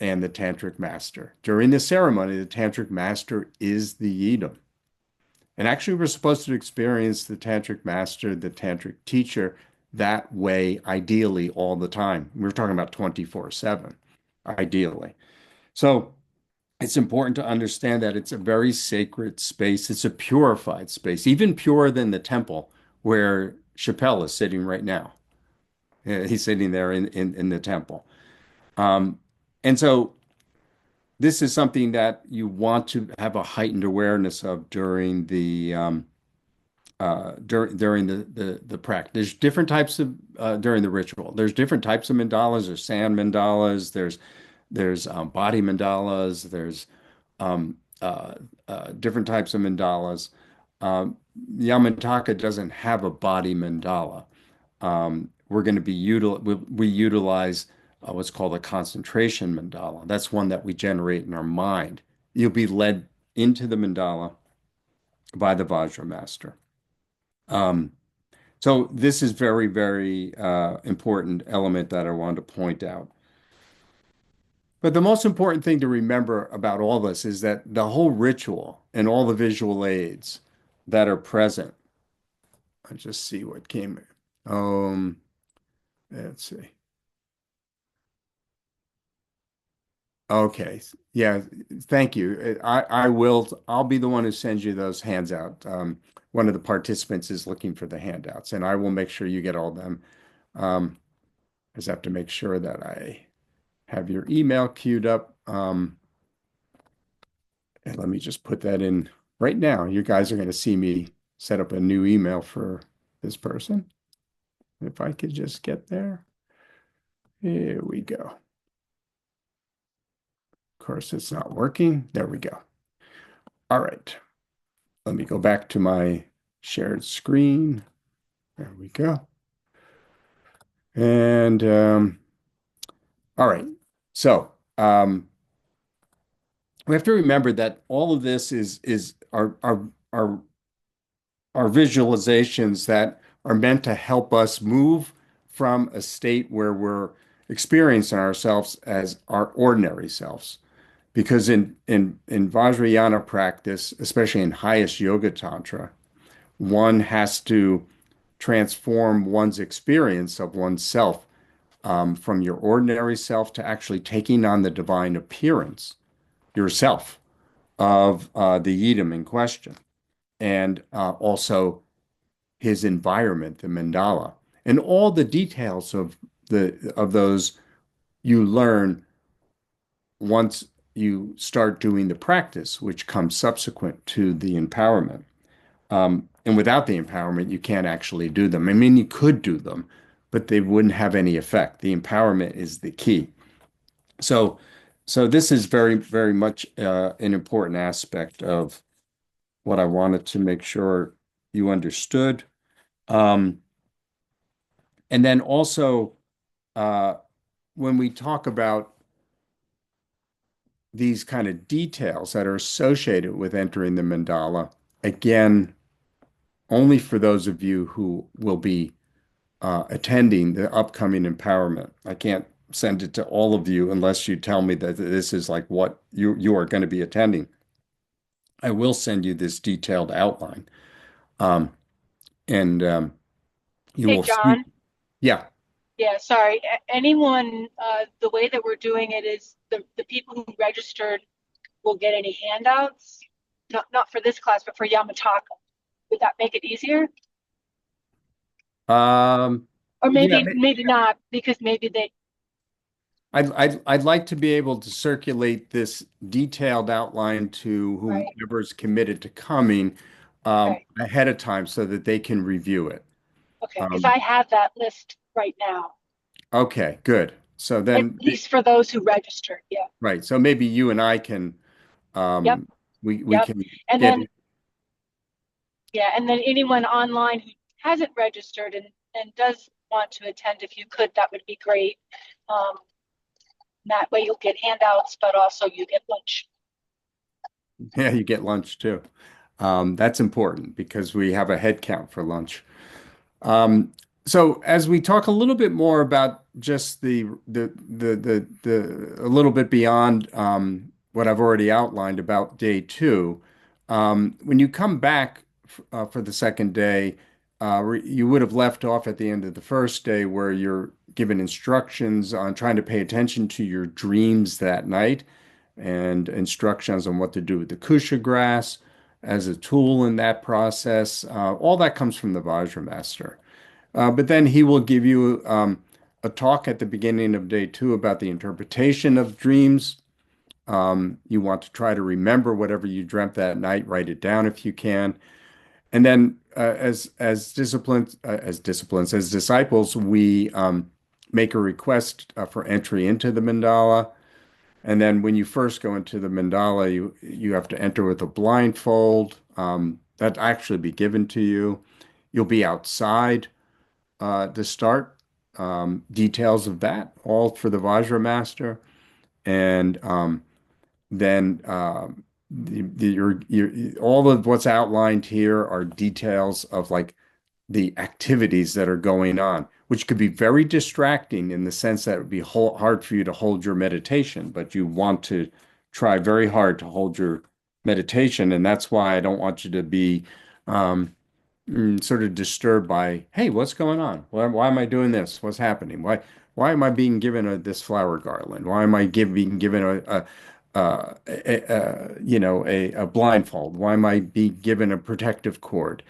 and the Tantric Master. During the ceremony, the Tantric Master is the Yidam. And actually, we're supposed to experience the Tantric Master, the Tantric teacher, that way, ideally, all the time. We're talking about 24/7, ideally. So it's important to understand that it's a very sacred space. It's a purified space, even purer than the temple where Chappelle is sitting right now. He's sitting there in the temple. Um, and so this is something that you want to have a heightened awareness of during the practice. There's different types of during the ritual. There's different types of mandalas. There's sand mandalas. There's body mandalas. There's um, different types of mandalas. Um, Yamataka doesn't have a body mandala. We're going to we utilize what's called a concentration mandala. That's one that we generate in our mind. You'll be led into the mandala by the Vajra Master. Um, so this is very, very important element that I wanted to point out. But the most important thing to remember about all this is that the whole ritual and all the visual aids that are present. Let's just see what came. Um, let's see. Okay. Yeah. Thank you. I'll be the one who sends you those hands out. One of the participants is looking for the handouts, and I will make sure you get all of them. I just have to make sure that I have your email queued up. And let me just put that in right now. You guys are going to see me set up a new email for this person. If I could just get there. Here we go. Of course, it's not working. There we go. All right. Let me go back to my shared screen. There we go. And all right. So we have to remember that all of this are visualizations that are meant to help us move from a state where we're experiencing ourselves as our ordinary selves. Because in Vajrayāna practice, especially in highest yoga tantra, one has to transform one's experience of oneself from your ordinary self to actually taking on the divine appearance yourself of the Yidam in question, and also his environment, the mandala, and all the details of those you learn once you start doing the practice, which comes subsequent to the empowerment. And without the empowerment, you can't actually do them. I mean, you could do them, but they wouldn't have any effect. The empowerment is the key. So, so this is very, very much an important aspect of what I wanted to make sure you understood. Um, and then also, uh, when we talk about these kind of details that are associated with entering the mandala, again, only for those of you who will be attending the upcoming empowerment. I can't send it to all of you unless you tell me that this is like what you are going to be attending. I will send you this detailed outline, um, and you Hey, will see. John. Yeah, Yeah, sorry. Anyone, the way that we're doing it is the people who registered will get any handouts. Not for this class, but for Yamataka. Would that make it easier? Or yeah. maybe not, because maybe they, I'd like to be able to circulate this detailed outline to right, whomever's committed to coming okay, ahead of time so that they can review it. okay. Because Um, I have that list right now, okay, good. So at then, least for those who registered. Yeah. right. So maybe you and I can Yep. we Yep. can And get then, yeah, and then anyone online who hasn't registered and does want to attend, if you could, that would be great. Um, that way you'll get handouts, but also you get lunch. yeah, you get lunch too. That's important because we have a head count for lunch. Um, so as we talk a little bit more about just the a little bit beyond what I've already outlined about day two, when you come back for the second day, you would have left off at the end of the first day where you're given instructions on trying to pay attention to your dreams that night and instructions on what to do with the kusha grass as a tool in that process. All that comes from the Vajra Master. But then he will give you a talk at the beginning of day two about the interpretation of dreams. You want to try to remember whatever you dreamt that night, write it down if you can. And then as disciples, we make a request for entry into the mandala. And then when you first go into the mandala, you have to enter with a blindfold. That actually be given to you. You'll be outside to start. Details of that, all for the Vajra Master. And then all of what's outlined here are details of like the activities that are going on, which could be very distracting in the sense that it would be hard for you to hold your meditation, but you want to try very hard to hold your meditation. And that's why I don't want you to be um, sort of disturbed by, hey, what's going on? Why am I doing this? What's happening? Why am I being given this flower garland? Why am I being given a blindfold? Why am I being given a protective cord?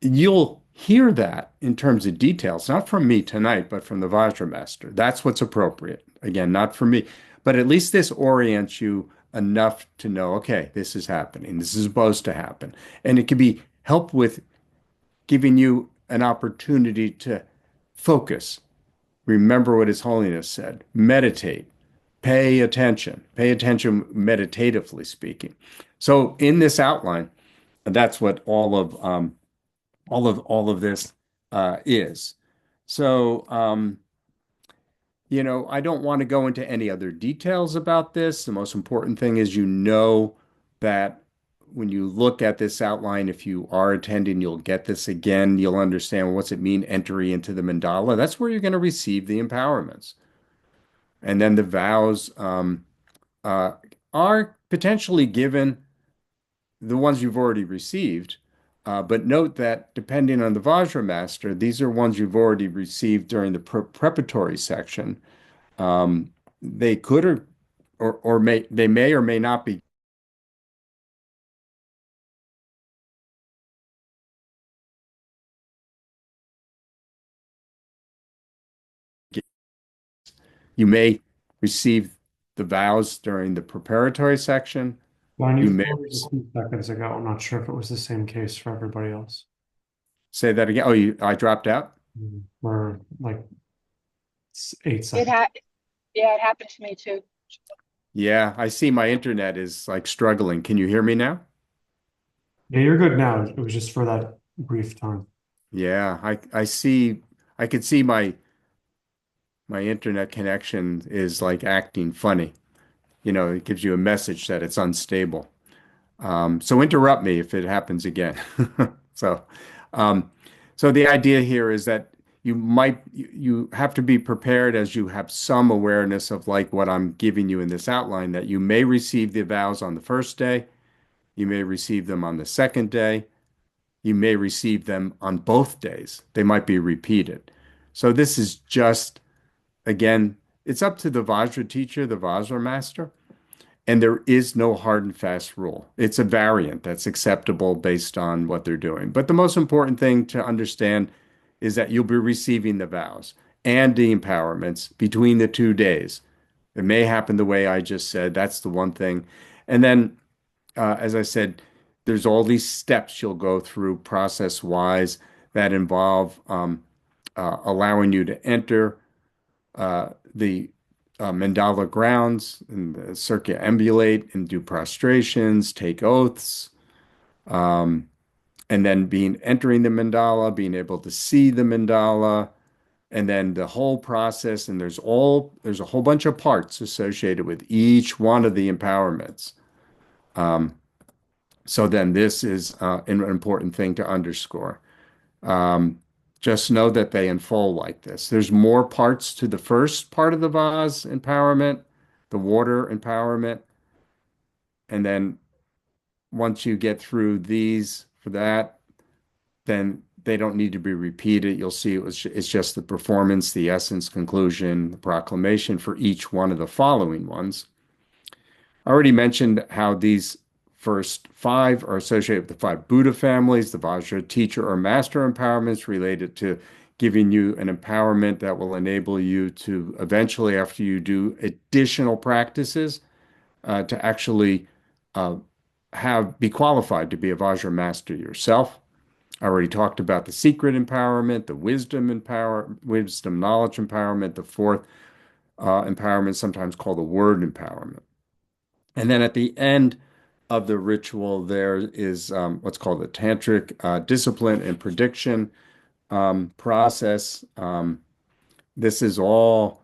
You'll hear that in terms of details, not from me tonight, but from the Vajra Master. That's what's appropriate. Again, not for me, but at least this orients you enough to know, okay, this is happening. This is supposed to happen. And it can be help with giving you an opportunity to focus, remember what His Holiness said, meditate, pay attention meditatively speaking. So in this outline, that's what all of this is. So I don't want to go into any other details about this. The most important thing is that when you look at this outline, if you are attending, you'll get this again. You'll understand what's it mean entry into the mandala. That's where you're going to receive the empowerments. And then the vows uh, are potentially given, the ones you've already received, But note that depending on the Vajra master, these are ones you've already received during the preparatory section. They could or may or may not be. You may receive the vows during the preparatory section. When You you may froze a few seconds ago, I'm not sure if it was the same case for everybody else. say that again. Oh, I dropped out. For like 8 It seconds. had, yeah, it happened to me too. Yeah, I see my internet is like struggling. Can you hear me now? Yeah, you're good now. It was just for that brief time. Yeah, I see. I can see my internet connection is like acting funny. It gives you a message that it's unstable. So interrupt me if it happens again. So, um, so the idea here is that you have to be prepared as you have some awareness of like what I'm giving you in this outline, that you may receive the vows on the first day, you may receive them on the second day, you may receive them on both days. They might be repeated. So this is just, again, it's up to the Vajra teacher, the Vajra master. And there is no hard and fast rule. It's a variant that's acceptable based on what they're doing. But the most important thing to understand is that you'll be receiving the vows and the empowerments between the 2 days. It may happen the way I just said. That's the one thing. And then, as I said, there's all these steps you'll go through process wise that involve allowing you to enter the mandala grounds and circumambulate and do prostrations, take oaths, and then entering the mandala, being able to see the mandala, and then the whole process. And there's a whole bunch of parts associated with each one of the empowerments. So then this is an important thing to underscore. Um, just know that they unfold like this. There's more parts to the first part of the vase empowerment, the water empowerment, and then once you get through these for that, then they don't need to be repeated. You'll see it's just the performance, the essence, conclusion, the proclamation for each one of the following ones. I already mentioned how these first five are associated with the five Buddha families, the Vajra teacher or master empowerments related to giving you an empowerment that will enable you to eventually, after you do additional practices, to actually uh, be qualified to be a Vajra master yourself. I already talked about the secret empowerment, the wisdom knowledge empowerment, the fourth empowerment, sometimes called the word empowerment. And then at the end of the ritual, there is what's called the Tantric discipline and prediction process. This is all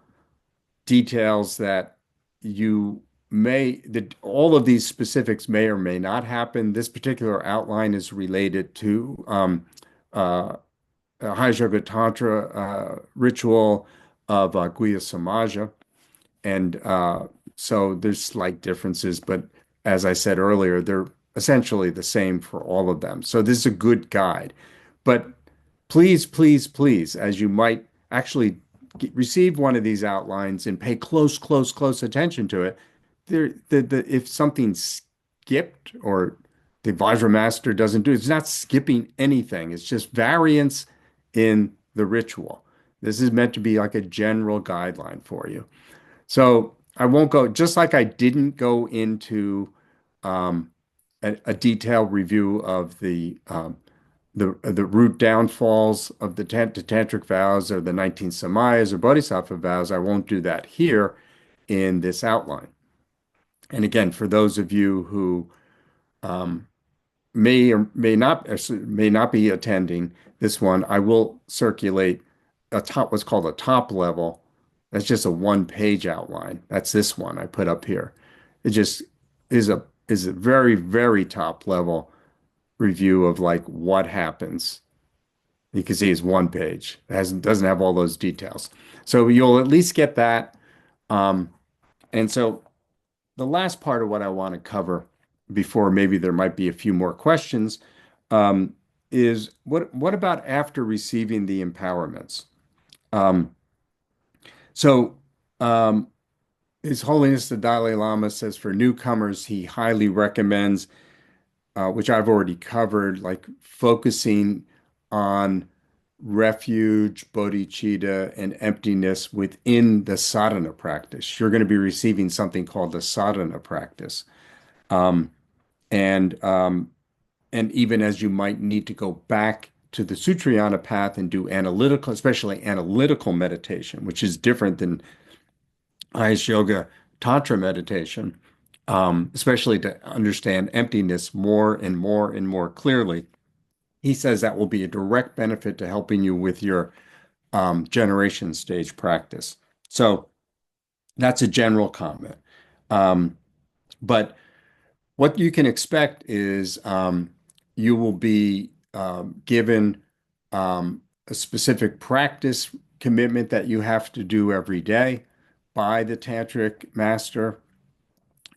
details that all of these specifics may or may not happen. This particular outline is related to High Yoga Tantra ritual of Guya Samaja. And so there's slight differences, but as I said earlier, they're essentially the same for all of them. So this is a good guide. But please, please, please, as you might actually receive one of these outlines and pay close, close, close attention to it, if something's skipped or the Vajra master doesn't do it, it's not skipping anything. It's just variance in the ritual. This is meant to be like a general guideline for you. So I won't go, just like I didn't go into um, a detailed review of the root downfalls of the tantric vows or the 19 samayas or bodhisattva vows. I won't do that here in this outline. And again, for those of you who um, may or may not be attending this one, I will circulate what's called a top level. That's just a one-page outline. That's this one I put up here. It just is a very, very top level review of like what happens. You can see it's one page. Doesn't have all those details. So you'll at least get that. Um, and so the last part of what I want to cover before maybe there might be a few more questions, um, is what about after receiving the empowerments? Um, so um, His Holiness the Dalai Lama says for newcomers, he highly recommends, which I've already covered, like focusing on refuge, bodhicitta, and emptiness within the sadhana practice. You're going to be receiving something called the sadhana practice. Um, and and even as you might need to go back to the Sutrayana path and do analytical, especially analytical meditation, which is different than highest yoga tantra meditation, especially to understand emptiness more and more and more clearly. He says that will be a direct benefit to helping you with your generation stage practice. So that's a general comment. Um, but what you can expect is you will be given a specific practice commitment that you have to do every day by the tantric master.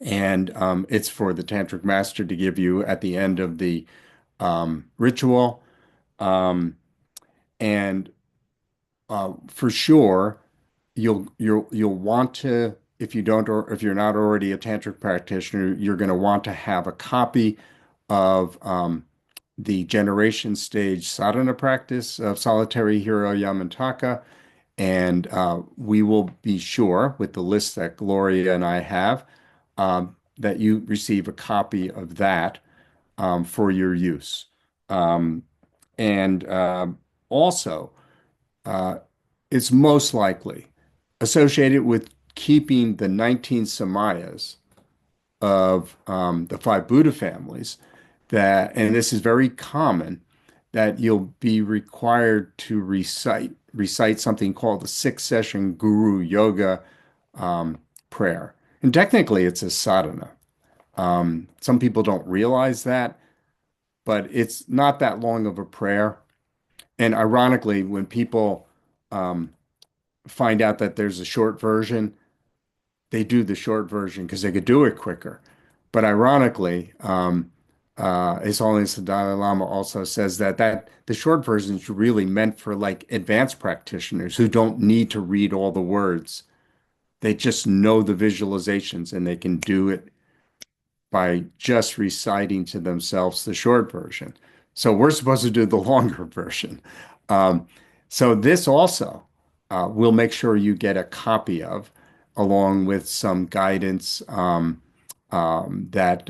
And it's for the tantric master to give you at the end of the ritual. Um, and for sure, you'll want to, if you don't, or if you're not already a tantric practitioner, you're going to want to have a copy of the generation stage sadhana practice of solitary hero Yamataka. And we will be sure with the list that Gloria and I have that you receive a copy of that for your use. Um, and also, uh, it's most likely associated with keeping the 19 samayas of the five Buddha families that, and this is very common, that you'll be required to recite something called the six session Guru Yoga prayer. And technically, it's a sadhana. Some people don't realize that, but it's not that long of a prayer. And ironically, when people um, find out that there's a short version, they do the short version because they could do it quicker. But ironically, His Holiness the Dalai Lama also says that the short version is really meant for like advanced practitioners who don't need to read all the words. They just know the visualizations and they can do it by just reciting to themselves the short version. So we're supposed to do the longer version. Um, so this also we'll make sure you get a copy of, along with some guidance that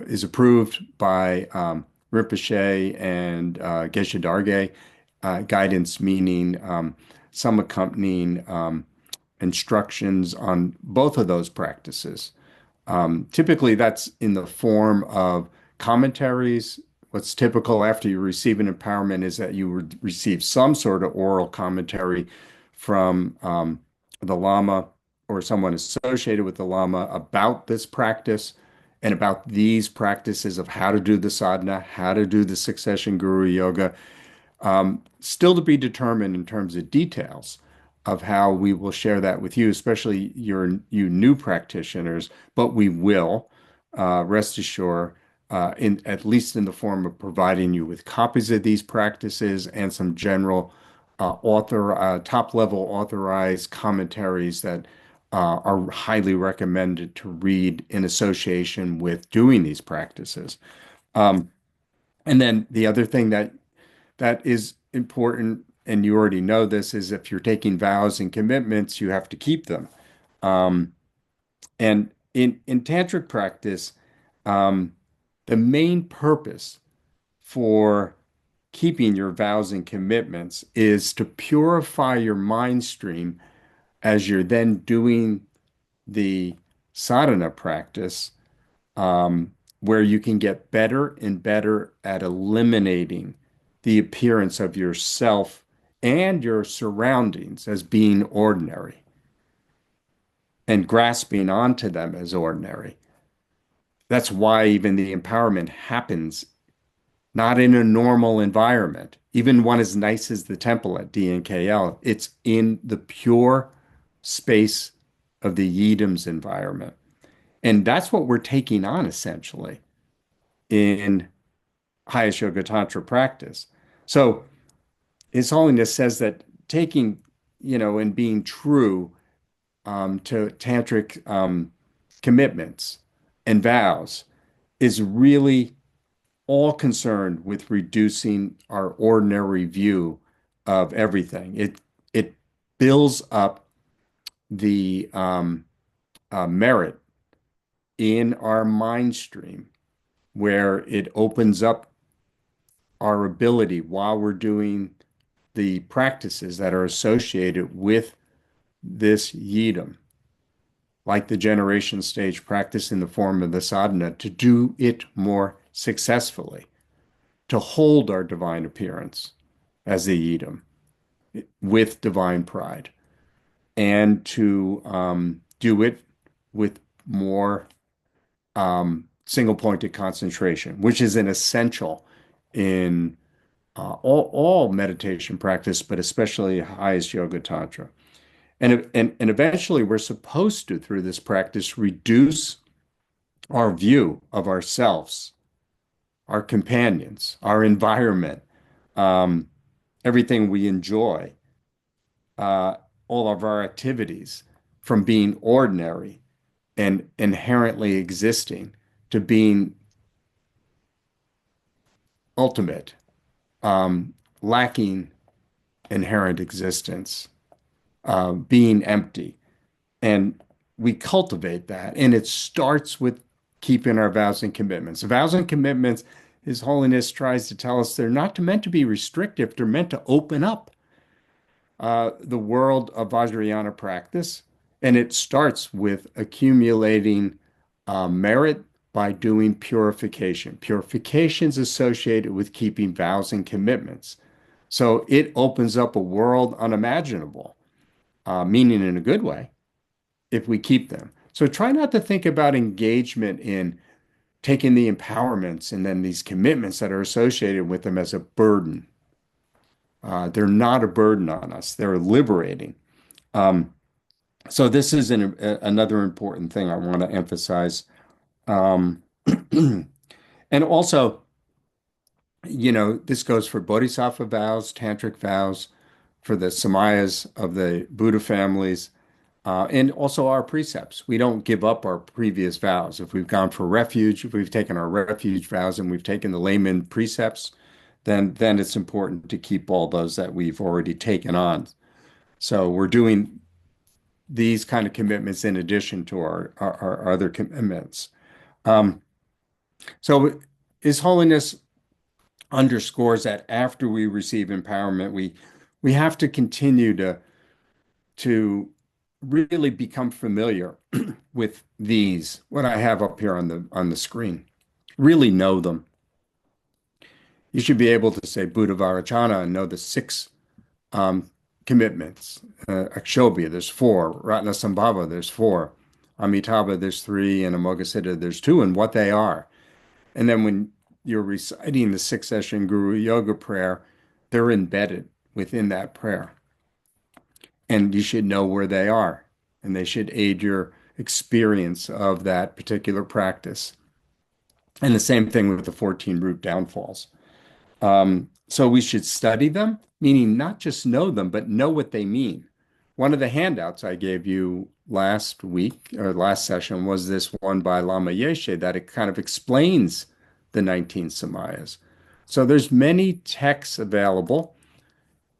is approved by Rinpoche and Geshe Darge. Guidance meaning some accompanying instructions on both of those practices. Typically, that's in the form of commentaries. What's typical after you receive an empowerment is that you would receive some sort of oral commentary from the Lama or someone associated with the Lama about this practice and about these practices of how to do the sadhana, how to do the succession guru yoga, still to be determined in terms of details of how we will share that with you, especially you new practitioners. But we will rest assured, in at least in the form of providing you with copies of these practices and some general top level authorized commentaries that are highly recommended to read in association with doing these practices. Um, and then the other thing that is important, and you already know this, is if you're taking vows and commitments, you have to keep them. Um, and in tantric practice, um, the main purpose for keeping your vows and commitments is to purify your mind stream as you're then doing the sadhana practice, where you can get better and better at eliminating the appearance of yourself and your surroundings as being ordinary and grasping onto them as ordinary. That's why even the empowerment happens not in a normal environment, even one as nice as the temple at DNKL. It's in the pure space of the Yidam's environment. And that's what we're taking on essentially in highest yoga tantra practice. So His Holiness says that taking, and being true to tantric commitments and vows is really all concerned with reducing our ordinary view of everything. It builds up the merit in our mind stream, where it opens up our ability while we're doing the practices that are associated with this yidam, like the generation stage practice in the form of the sadhana, to do it more successfully, to hold our divine appearance as the yidam with divine pride, and to do it with more single pointed concentration, which is an essential in all meditation practice, but especially highest yoga tantra. And eventually, we're supposed to, through this practice, reduce our view of ourselves, our companions, our environment, um, everything we enjoy, all of our activities, from being ordinary and inherently existing to being ultimate, lacking inherent existence, being empty. And we cultivate that. And it starts with keeping our vows and commitments. Vows and commitments, His Holiness tries to tell us they're not meant to be restrictive, they're meant to open up the world of Vajrayāna practice. And it starts with accumulating merit by doing purification. Purification's associated with keeping vows and commitments. So it opens up a world unimaginable, meaning in a good way, if we keep them. So try not to think about engagement in taking the empowerments and then these commitments that are associated with them as a burden. They're not a burden on us. They're liberating. So this is another important thing I want to emphasize. Um, and also, this goes for bodhisattva vows, tantric vows, for the samayas of the Buddha families, and also our precepts. We don't give up our previous vows. If we've gone for refuge, if we've taken our refuge vows and we've taken the layman precepts, then it's important to keep all those that we've already taken on. So we're doing these kind of commitments in addition to our other commitments. Um, so His Holiness underscores that after we receive empowerment, we have to continue to really become familiar with these, what I have up here on the screen. Really know them. You should be able to say Buddha Vajrayāna and know the six commitments. Akshobhya, there's four. Ratnasambhava, there's four. Amitabha, there's three. And Amoghasiddha, there's two, and what they are. And then when you're reciting the six session Guru Yoga prayer, they're embedded within that prayer. And you should know where they are. And they should aid your experience of that particular practice. And the same thing with the 14 root downfalls. So we should study them, meaning not just know them, but know what they mean. One of the handouts I gave you last week or last session was this one by Lama Yeshe that it kind of explains the 19 samayas. So there's many texts available,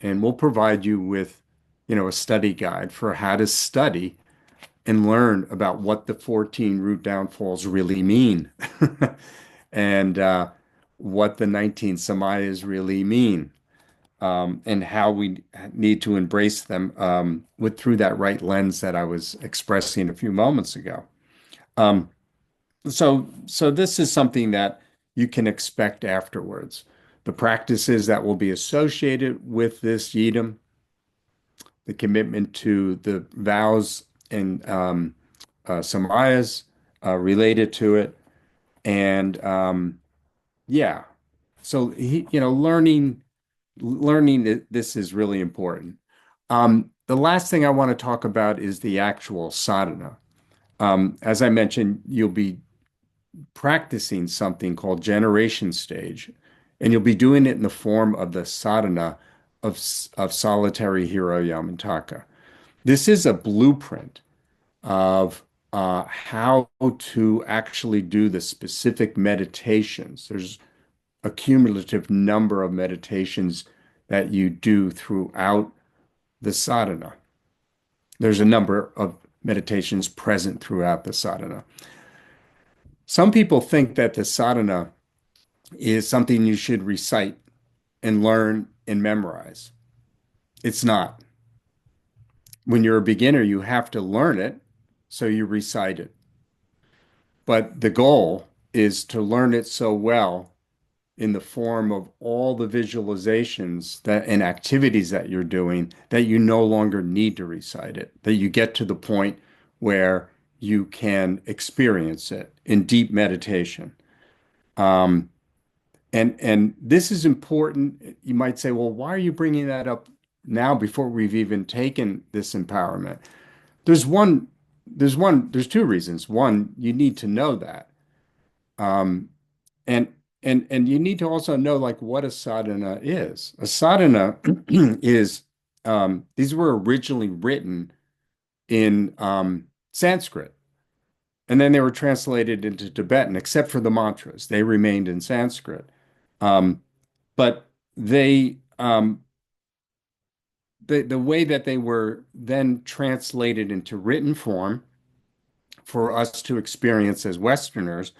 and we'll provide you with, a study guide for how to study and learn about what the 14 root downfalls really mean and what the 19 samayas really mean, and how we need to embrace them through that right lens that I was expressing a few moments ago. So this is something that you can expect afterwards. The practices that will be associated with this yidam, the commitment to the vows and samayas related to it, and yeah. So learning that this is really important. The last thing I want to talk about is the actual sadhana. As I mentioned, you'll be practicing something called generation stage, And you'll be doing it in the form of the sadhana of solitary hero Yamataka. This is a blueprint of how to actually do the specific meditations. There's a cumulative number of meditations that you do throughout the sadhana. There's a number of meditations present throughout the sadhana. Some people think that the sadhana is something you should recite and learn and memorize. It's not. When you're a beginner, you have to learn it, so you recite it. But the goal is to learn it so well in the form of all the visualizations that and activities that you're doing that you no longer need to recite it, that you get to the point where you can experience it in deep meditation. Um, and this is important. You might say, well, why are you bringing that up now before we've even taken this empowerment? There's one, there's two reasons. One, you need to know that. Um, and and you need to also know like what a sadhana is. A sadhana is these were originally written in Sanskrit, and then they were translated into Tibetan, except for the mantras. They remained in Sanskrit. Um, but they the way that they were then translated into written form for us to experience as Westerners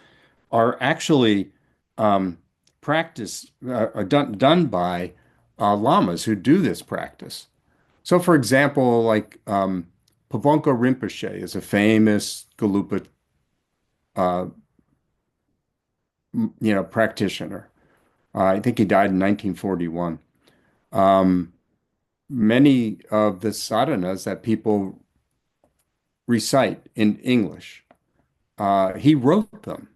are actually um, practice done by lamas who do this practice. So, for example, like Pabonko Rinpoche is a famous Galupa, uh, practitioner. I think he died in 1941. Um, Many of the sadhanas that people recite in English, he wrote them.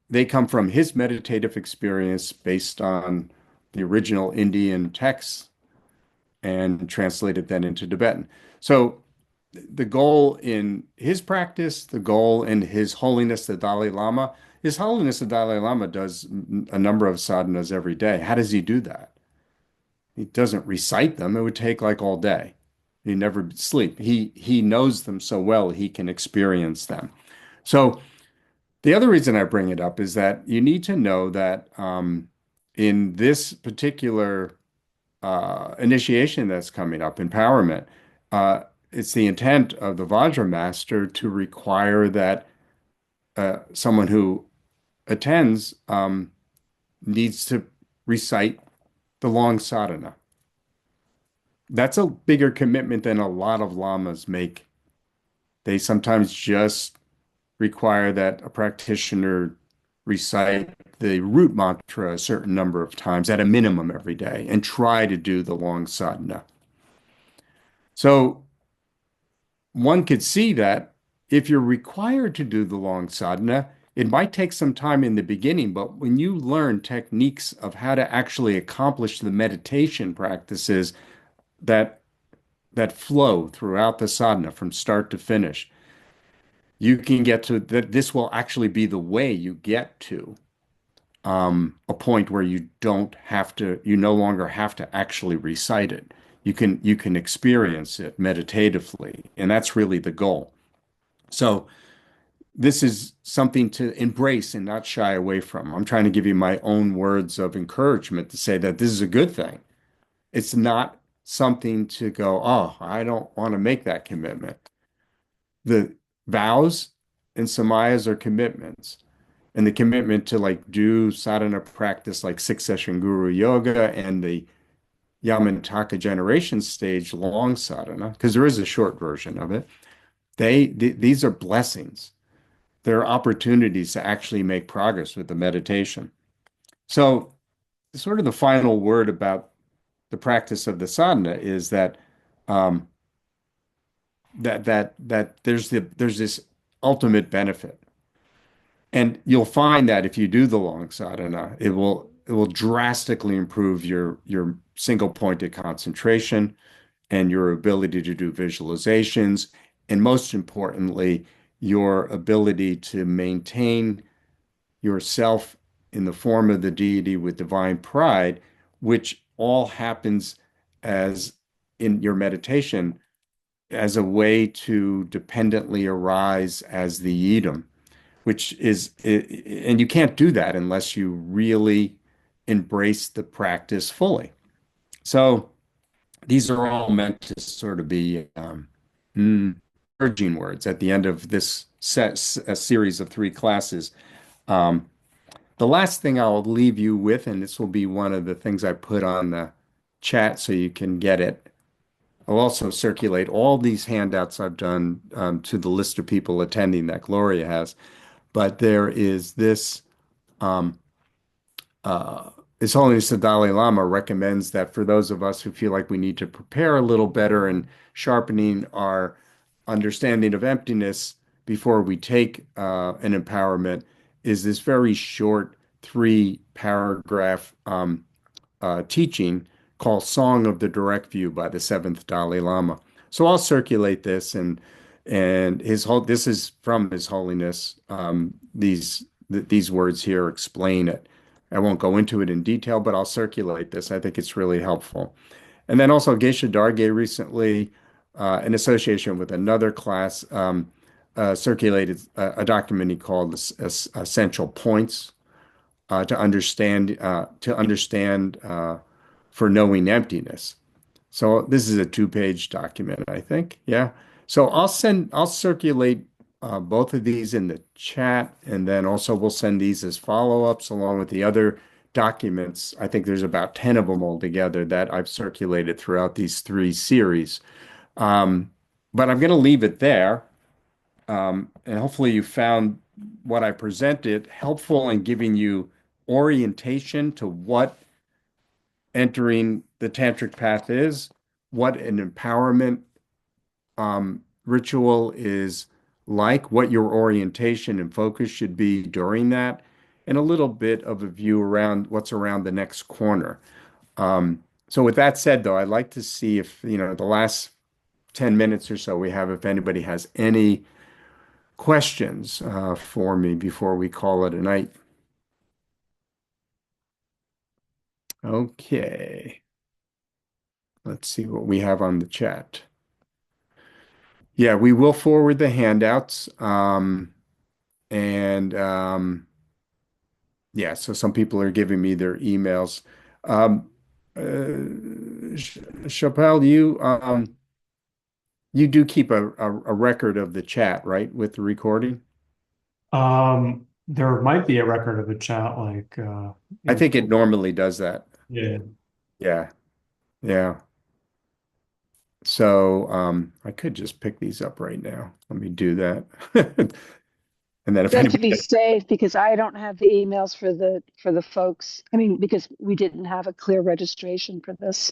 They come from his meditative experience based on the original Indian texts and translated then into Tibetan. So the goal in his practice, the goal in His Holiness the Dalai Lama, His Holiness the Dalai Lama does a number of sadhanas every day. How does he do that? He doesn't recite them. It would take like all day. He never sleep. He knows them so well he can experience them. So the other reason I bring it up is that you need to know that in this particular initiation that's coming up, empowerment, it's the intent of the Vajra Master to require that someone who attends needs to recite the long sadhana. That's a bigger commitment than a lot of lamas make. They sometimes just require that a practitioner recite the root mantra a certain number of times at a minimum every day and try to do the long sadhana. So one could see that if you're required to do the long sadhana, it might take some time in the beginning, but when you learn techniques of how to actually accomplish the meditation practices that flow throughout the sadhana from start to finish, you can get to that. This will actually be the way you get to a point where you don't have to, you no longer have to actually recite it. You can experience it meditatively, and that's really the goal. So this is something to embrace and not shy away from. I'm trying to give you my own words of encouragement to say that this is a good thing. It's not something to go, oh, I don't want to make that commitment. The vows and samayas are commitments. And the commitment to like do sadhana practice like six session guru yoga and the Yamataka generation stage long sadhana, because there is a short version of it. These are blessings. They're opportunities to actually make progress with the meditation. So, sort of the final word about the practice of the sadhana is that um, there's this ultimate benefit. And you'll find that if you do the long sadhana, it will drastically improve your single pointed concentration and your ability to do visualizations, and most importantly, your ability to maintain yourself in the form of the deity with divine pride, which all happens as in your meditation as a way to dependently arise as the Edom, which is, and you can't do that unless you really embrace the practice fully. So these are all meant to sort of be encouraging words at the end of this a series of three classes. Um, the last thing I'll leave you with, and this will be one of the things I put on the chat so you can get it. I'll also circulate all these handouts I've done to the list of people attending that Gloria has. But there is this um, uh, His Holiness the Dalai Lama recommends that for those of us who feel like we need to prepare a little better and sharpening our understanding of emptiness before we take an empowerment, is this very short 3 paragraph teaching called Song of the Direct View by the seventh Dalai Lama. So I'll circulate this and this is from His Holiness. These words here explain it. I won't go into it in detail, but I'll circulate this. I think it's really helpful. And then also Geisha Darge recently, in association with another class, circulated a document he called Essential Points to understand for knowing emptiness. So this is a 2 page document, I think. Yeah. So I'll circulate both of these in the chat, and then also we'll send these as follow-ups along with the other documents. I think there's about 10 of them altogether that I've circulated throughout these 3 series. Um, but I'm going to leave it there. And hopefully you found what I presented helpful in giving you orientation to what entering the tantric path is, what an empowerment ritual is like, what your orientation and focus should be during that, and a little bit of a view around what's around the next corner. So with that said, though, I'd like to see if, the last 10 minutes or so we have, if anybody has any questions for me before we call it a night. Okay. Let's see what we have on the chat. Yeah, we will forward the handouts. And yeah, so some people are giving me their emails. Chappelle, you do keep a record of the chat, right, with the recording? There might be a record of the chat, like I think it normally does that. yeah. Yeah, yeah. So I could just pick these up right now. Let me do that. And then if Just to be anybody, safe, because I don't have the emails for the folks. I mean, because we didn't have a clear registration for this.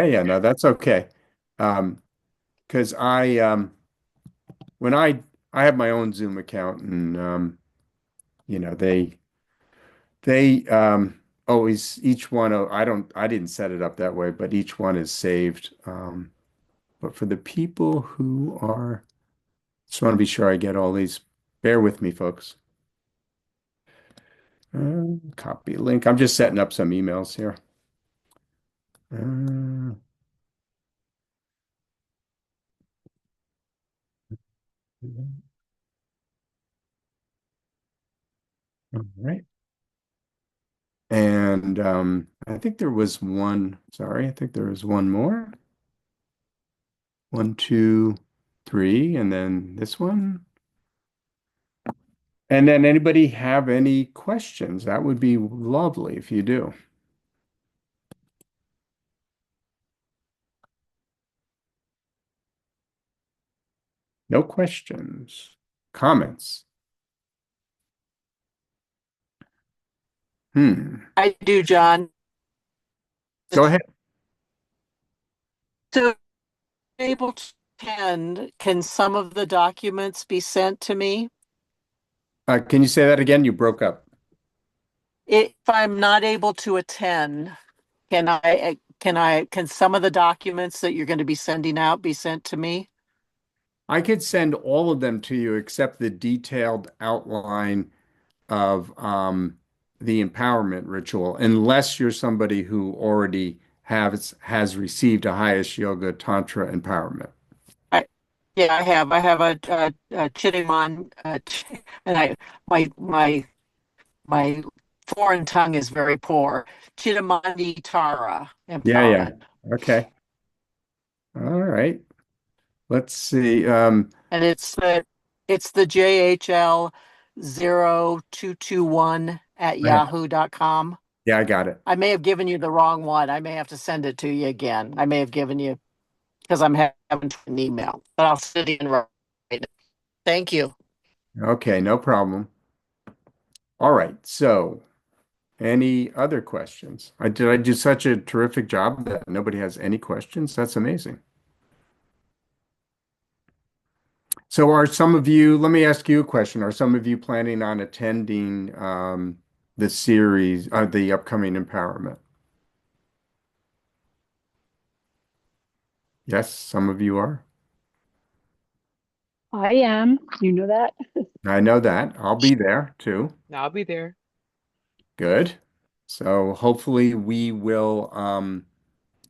yeah, no, that's okay. Because when I have my own Zoom account and you know, they always each one of I didn't set it up that way, but each one is saved. But for the people who are, just want to be sure I get all these. Bear with me, folks. Copy link. I'm just setting up some emails here. All right. And I think there was one, sorry, I think there was one more. 1, 2, 3, and then this one. And then anybody have any questions? That would be lovely if you do. No questions. Comments? I do, John. Go ahead. So, able to attend, can some of the documents be sent to me? Can you say that again? You broke up. If I'm not able to attend, can some of the documents that you're going to be sending out be sent to me? I could send all of them to you except the detailed outline of the empowerment ritual unless you're somebody who already has received a highest yoga tantra empowerment. I, yeah, I have. I have a Chittiman, and my foreign tongue is very poor. Chittamandi Tara Yeah, yeah. empowerment, Okay. All right. Let's see. and it's the JHL 0221 at Yeah, yahoo.com. yeah, I got it. I may have given you the wrong one. I may have to send it to you again. I may have given you because I'm having an email, but I'll send it in right now. Thank you. Okay, no problem. All right. So, any other questions? Did I do such a terrific job that nobody has any questions? That's amazing. So, are some of you, let me ask you a question. Are some of you planning on attending the series, the upcoming empowerment? Yes, some of you are. I am. You know that? I know that. I'll be there too. I'll be there. Good. So hopefully we will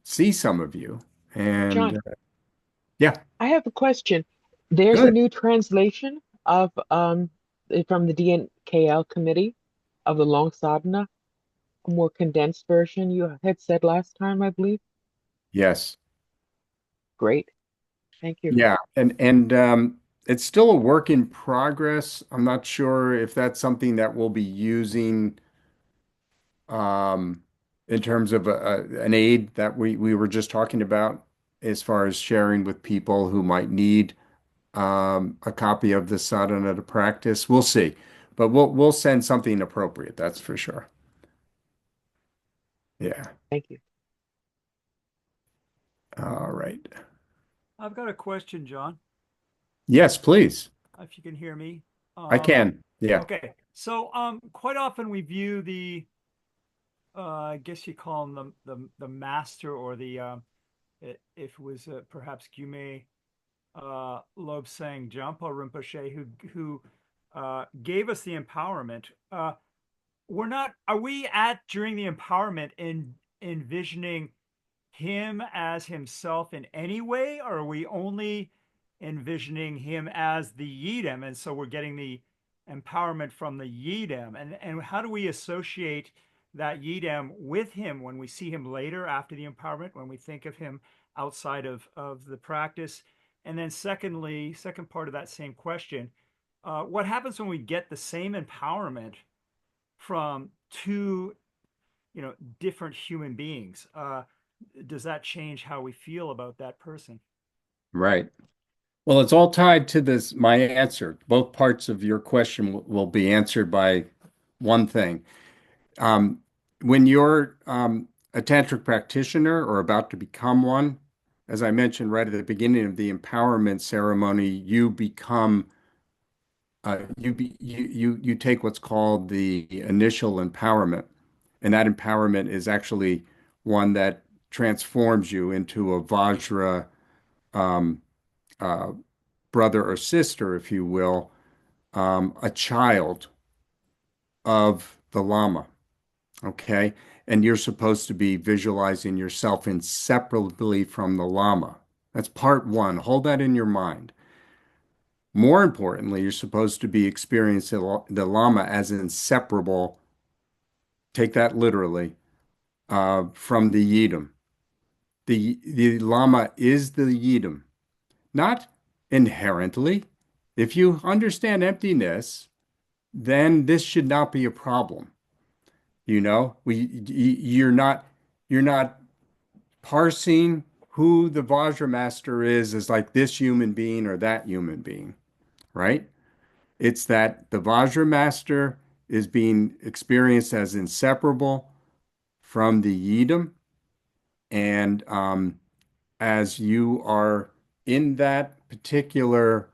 see some of you. And John, yeah, I have a question. There's a good. new translation of from the DNKL committee of the long sadhana, a more condensed version you had said last time, I believe. Yes. Great. Thank you. Yeah. And it's still a work in progress. I'm not sure if that's something that we'll be using um in terms of an aid that we were just talking about as far as sharing with people who might need a copy of the sadhana to practice. We'll see, but we'll send something appropriate. That's for sure. Yeah. Thank you. All right. I've got a question, John, Yes, please. if you can hear me. I can. Yeah. Okay. So, quite often we view I guess you call him the master or if it was perhaps Gyume Lobsang Jampa Rinpoche who gave us the empowerment. Are we during the empowerment envisioning him as himself in any way, or are we only envisioning him as the Yidam? And so we're getting the empowerment from the Yidam. And how do we associate that Yidam with him when we see him later after the empowerment, when we think of him outside of the practice? And then secondly, second part of that same question, what happens when we get the same empowerment from two, different human beings? Does that change how we feel about that person? Right. Well, it's all tied to this, my answer. Both parts of your question will be answered by one thing. Um, when you're a tantric practitioner or about to become one, as I mentioned right at the beginning of the empowerment ceremony, you become you take what's called the initial empowerment, and that empowerment is actually one that transforms you into a Vajra um, uh, brother or sister, if you will, a child of the Lama. Okay. And you're supposed to be visualizing yourself inseparably from the Lama. That's part one. Hold that in your mind. More importantly, you're supposed to be experiencing the Lama as inseparable, take that literally, from the Yidam. The Lama is the Yidam, not inherently. If you understand emptiness, then this should not be a problem. You're not parsing who the Vajra master is as like this human being or that human being, right? It's that the Vajra master is being experienced as inseparable from the Yidam, and as you are in that particular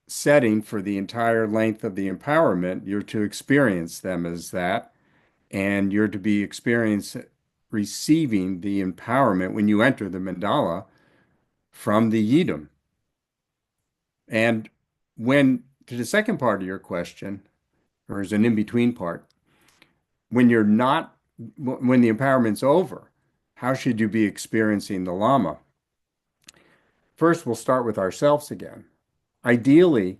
setting for the entire length of the empowerment, you're to experience them as that, and you're to be experience receiving the empowerment when you enter the mandala from the Yidam. And when to the second part of your question, or is an in-between part, when you're not, when the empowerment's over, how should you be experiencing the Lama? First, we'll start with ourselves again. Ideally,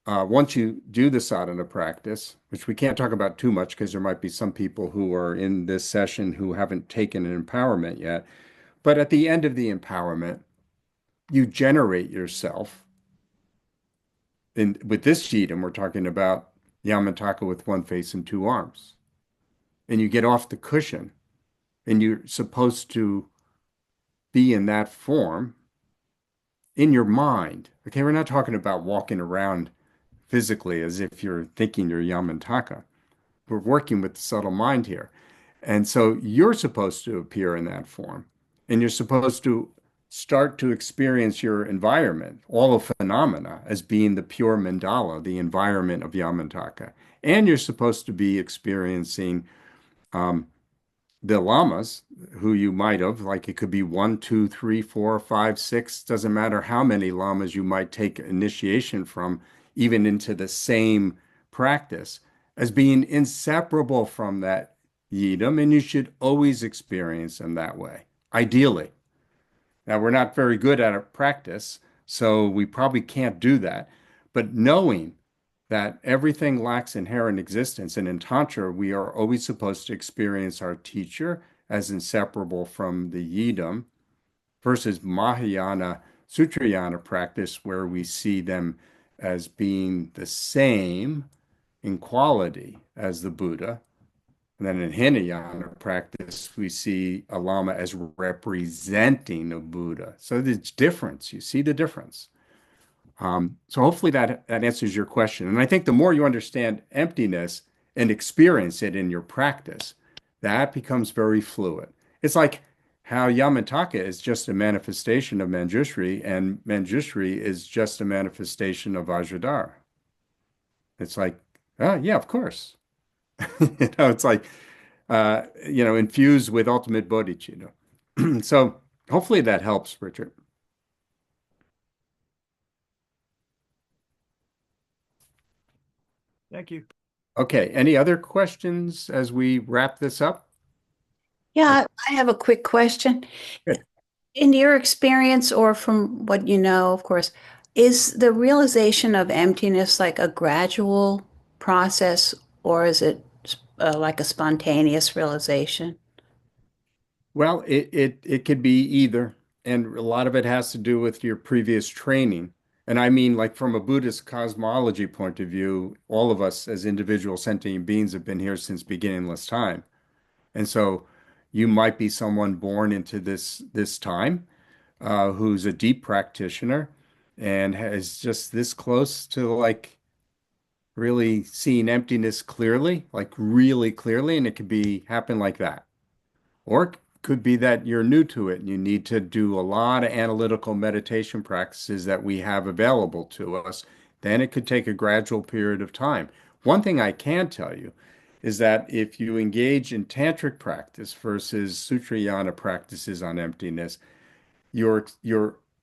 once you do the sadhana practice, which we can't talk about too much because there might be some people who are in this session who haven't taken an empowerment yet, but at the end of the empowerment, you generate yourself. And with this Jidam, we're talking about Yamataka with one face and two arms. And you get off the cushion and you're supposed to be in that form in your mind. Okay, we're not talking about walking around physically as if you're thinking you're Yamataka. We're working with the subtle mind here. And so you're supposed to appear in that form. And you're supposed to start to experience your environment, all of phenomena, as being the pure mandala, the environment of Yamataka. And you're supposed to be experiencing um, the lamas who you might have, like it could be one, two, three, four, five, six, doesn't matter how many lamas you might take initiation from, even into the same practice, as being inseparable from that yidam, and you should always experience them that way, ideally. Now, we're not very good at it practice, so we probably can't do that. But knowing that everything lacks inherent existence, and in Tantra, we are always supposed to experience our teacher as inseparable from the yidam, versus Mahayana Sutrayana practice, where we see them as being the same in quality as the Buddha. And then in Hinayana practice, we see a Lama as representing a Buddha. So there's difference. You see the difference. So hopefully that answers your question. And I think the more you understand emptiness and experience it in your practice, that becomes very fluid. It's like how Yamataka is just a manifestation of Manjushri, and Manjushri is just a manifestation of Vajradhara. It's like, oh, yeah, of course. It's like, infused with ultimate bodhicitta. So hopefully that helps, Richard. Thank you. Okay, any other questions as we wrap this up? Yeah, I have a quick question. Good. In your experience, or from what you know, of course, is the realization of emptiness like a gradual process, or is it like a spontaneous realization? Well, it could be either, and a lot of it has to do with your previous training. And I mean, like from a Buddhist cosmology point of view, all of us as individual sentient beings have been here since beginningless time. And so you might be someone born into this time who's a deep practitioner and has just this close to like really seeing emptiness clearly, like really clearly, and it could be happen like that. Or it could be that you're new to it and you need to do a lot of analytical meditation practices that we have available to us. Then it could take a gradual period of time. One thing I can tell you is that if you engage in tantric practice versus Sutrayana practices on emptiness, your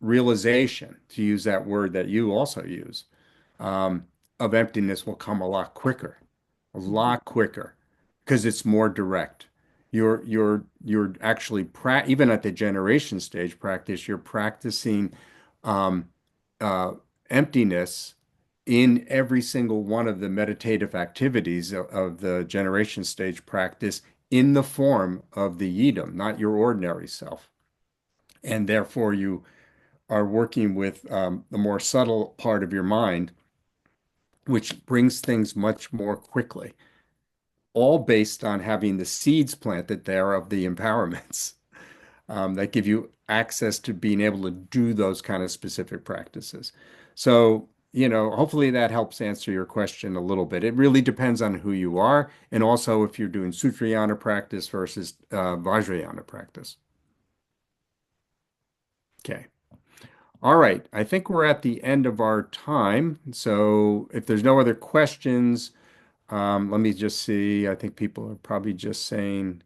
realization, to use that word that you also use, um, of emptiness will come a lot quicker, because it's more direct. You're actually even at the generation stage practice, you're practicing um, uh, emptiness in every single one of the meditative activities of the generation stage practice in the form of the yidam, not your ordinary self. And therefore, you are working with the more subtle part of your mind, which brings things much more quickly, all based on having the seeds planted there of the empowerments that give you access to being able to do those kind of specific practices. So, hopefully that helps answer your question a little bit. It really depends on who you are, and also if you're doing Sutrayana practice versus Vajrayāna practice. Okay. All right. I think we're at the end of our time. So if there's no other questions, let me just see. I think people are probably just saying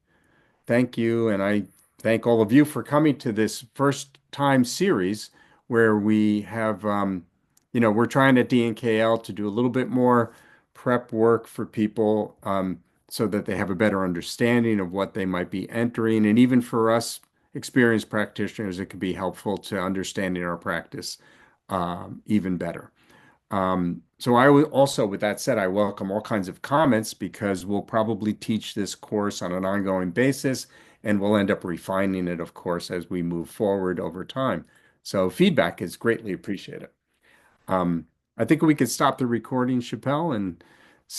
thank you. And I thank all of you for coming to this first time series where we have, we're trying at DNKL to do a little bit more prep work for people so that they have a better understanding of what they might be entering. And even for us experienced practitioners, it can be helpful to understanding our practice even better. So I would also, with that said, I welcome all kinds of comments because we'll probably teach this course on an ongoing basis and we'll end up refining it, of course, as we move forward over time. So feedback is greatly appreciated. I think we could stop the recording, Chappelle, and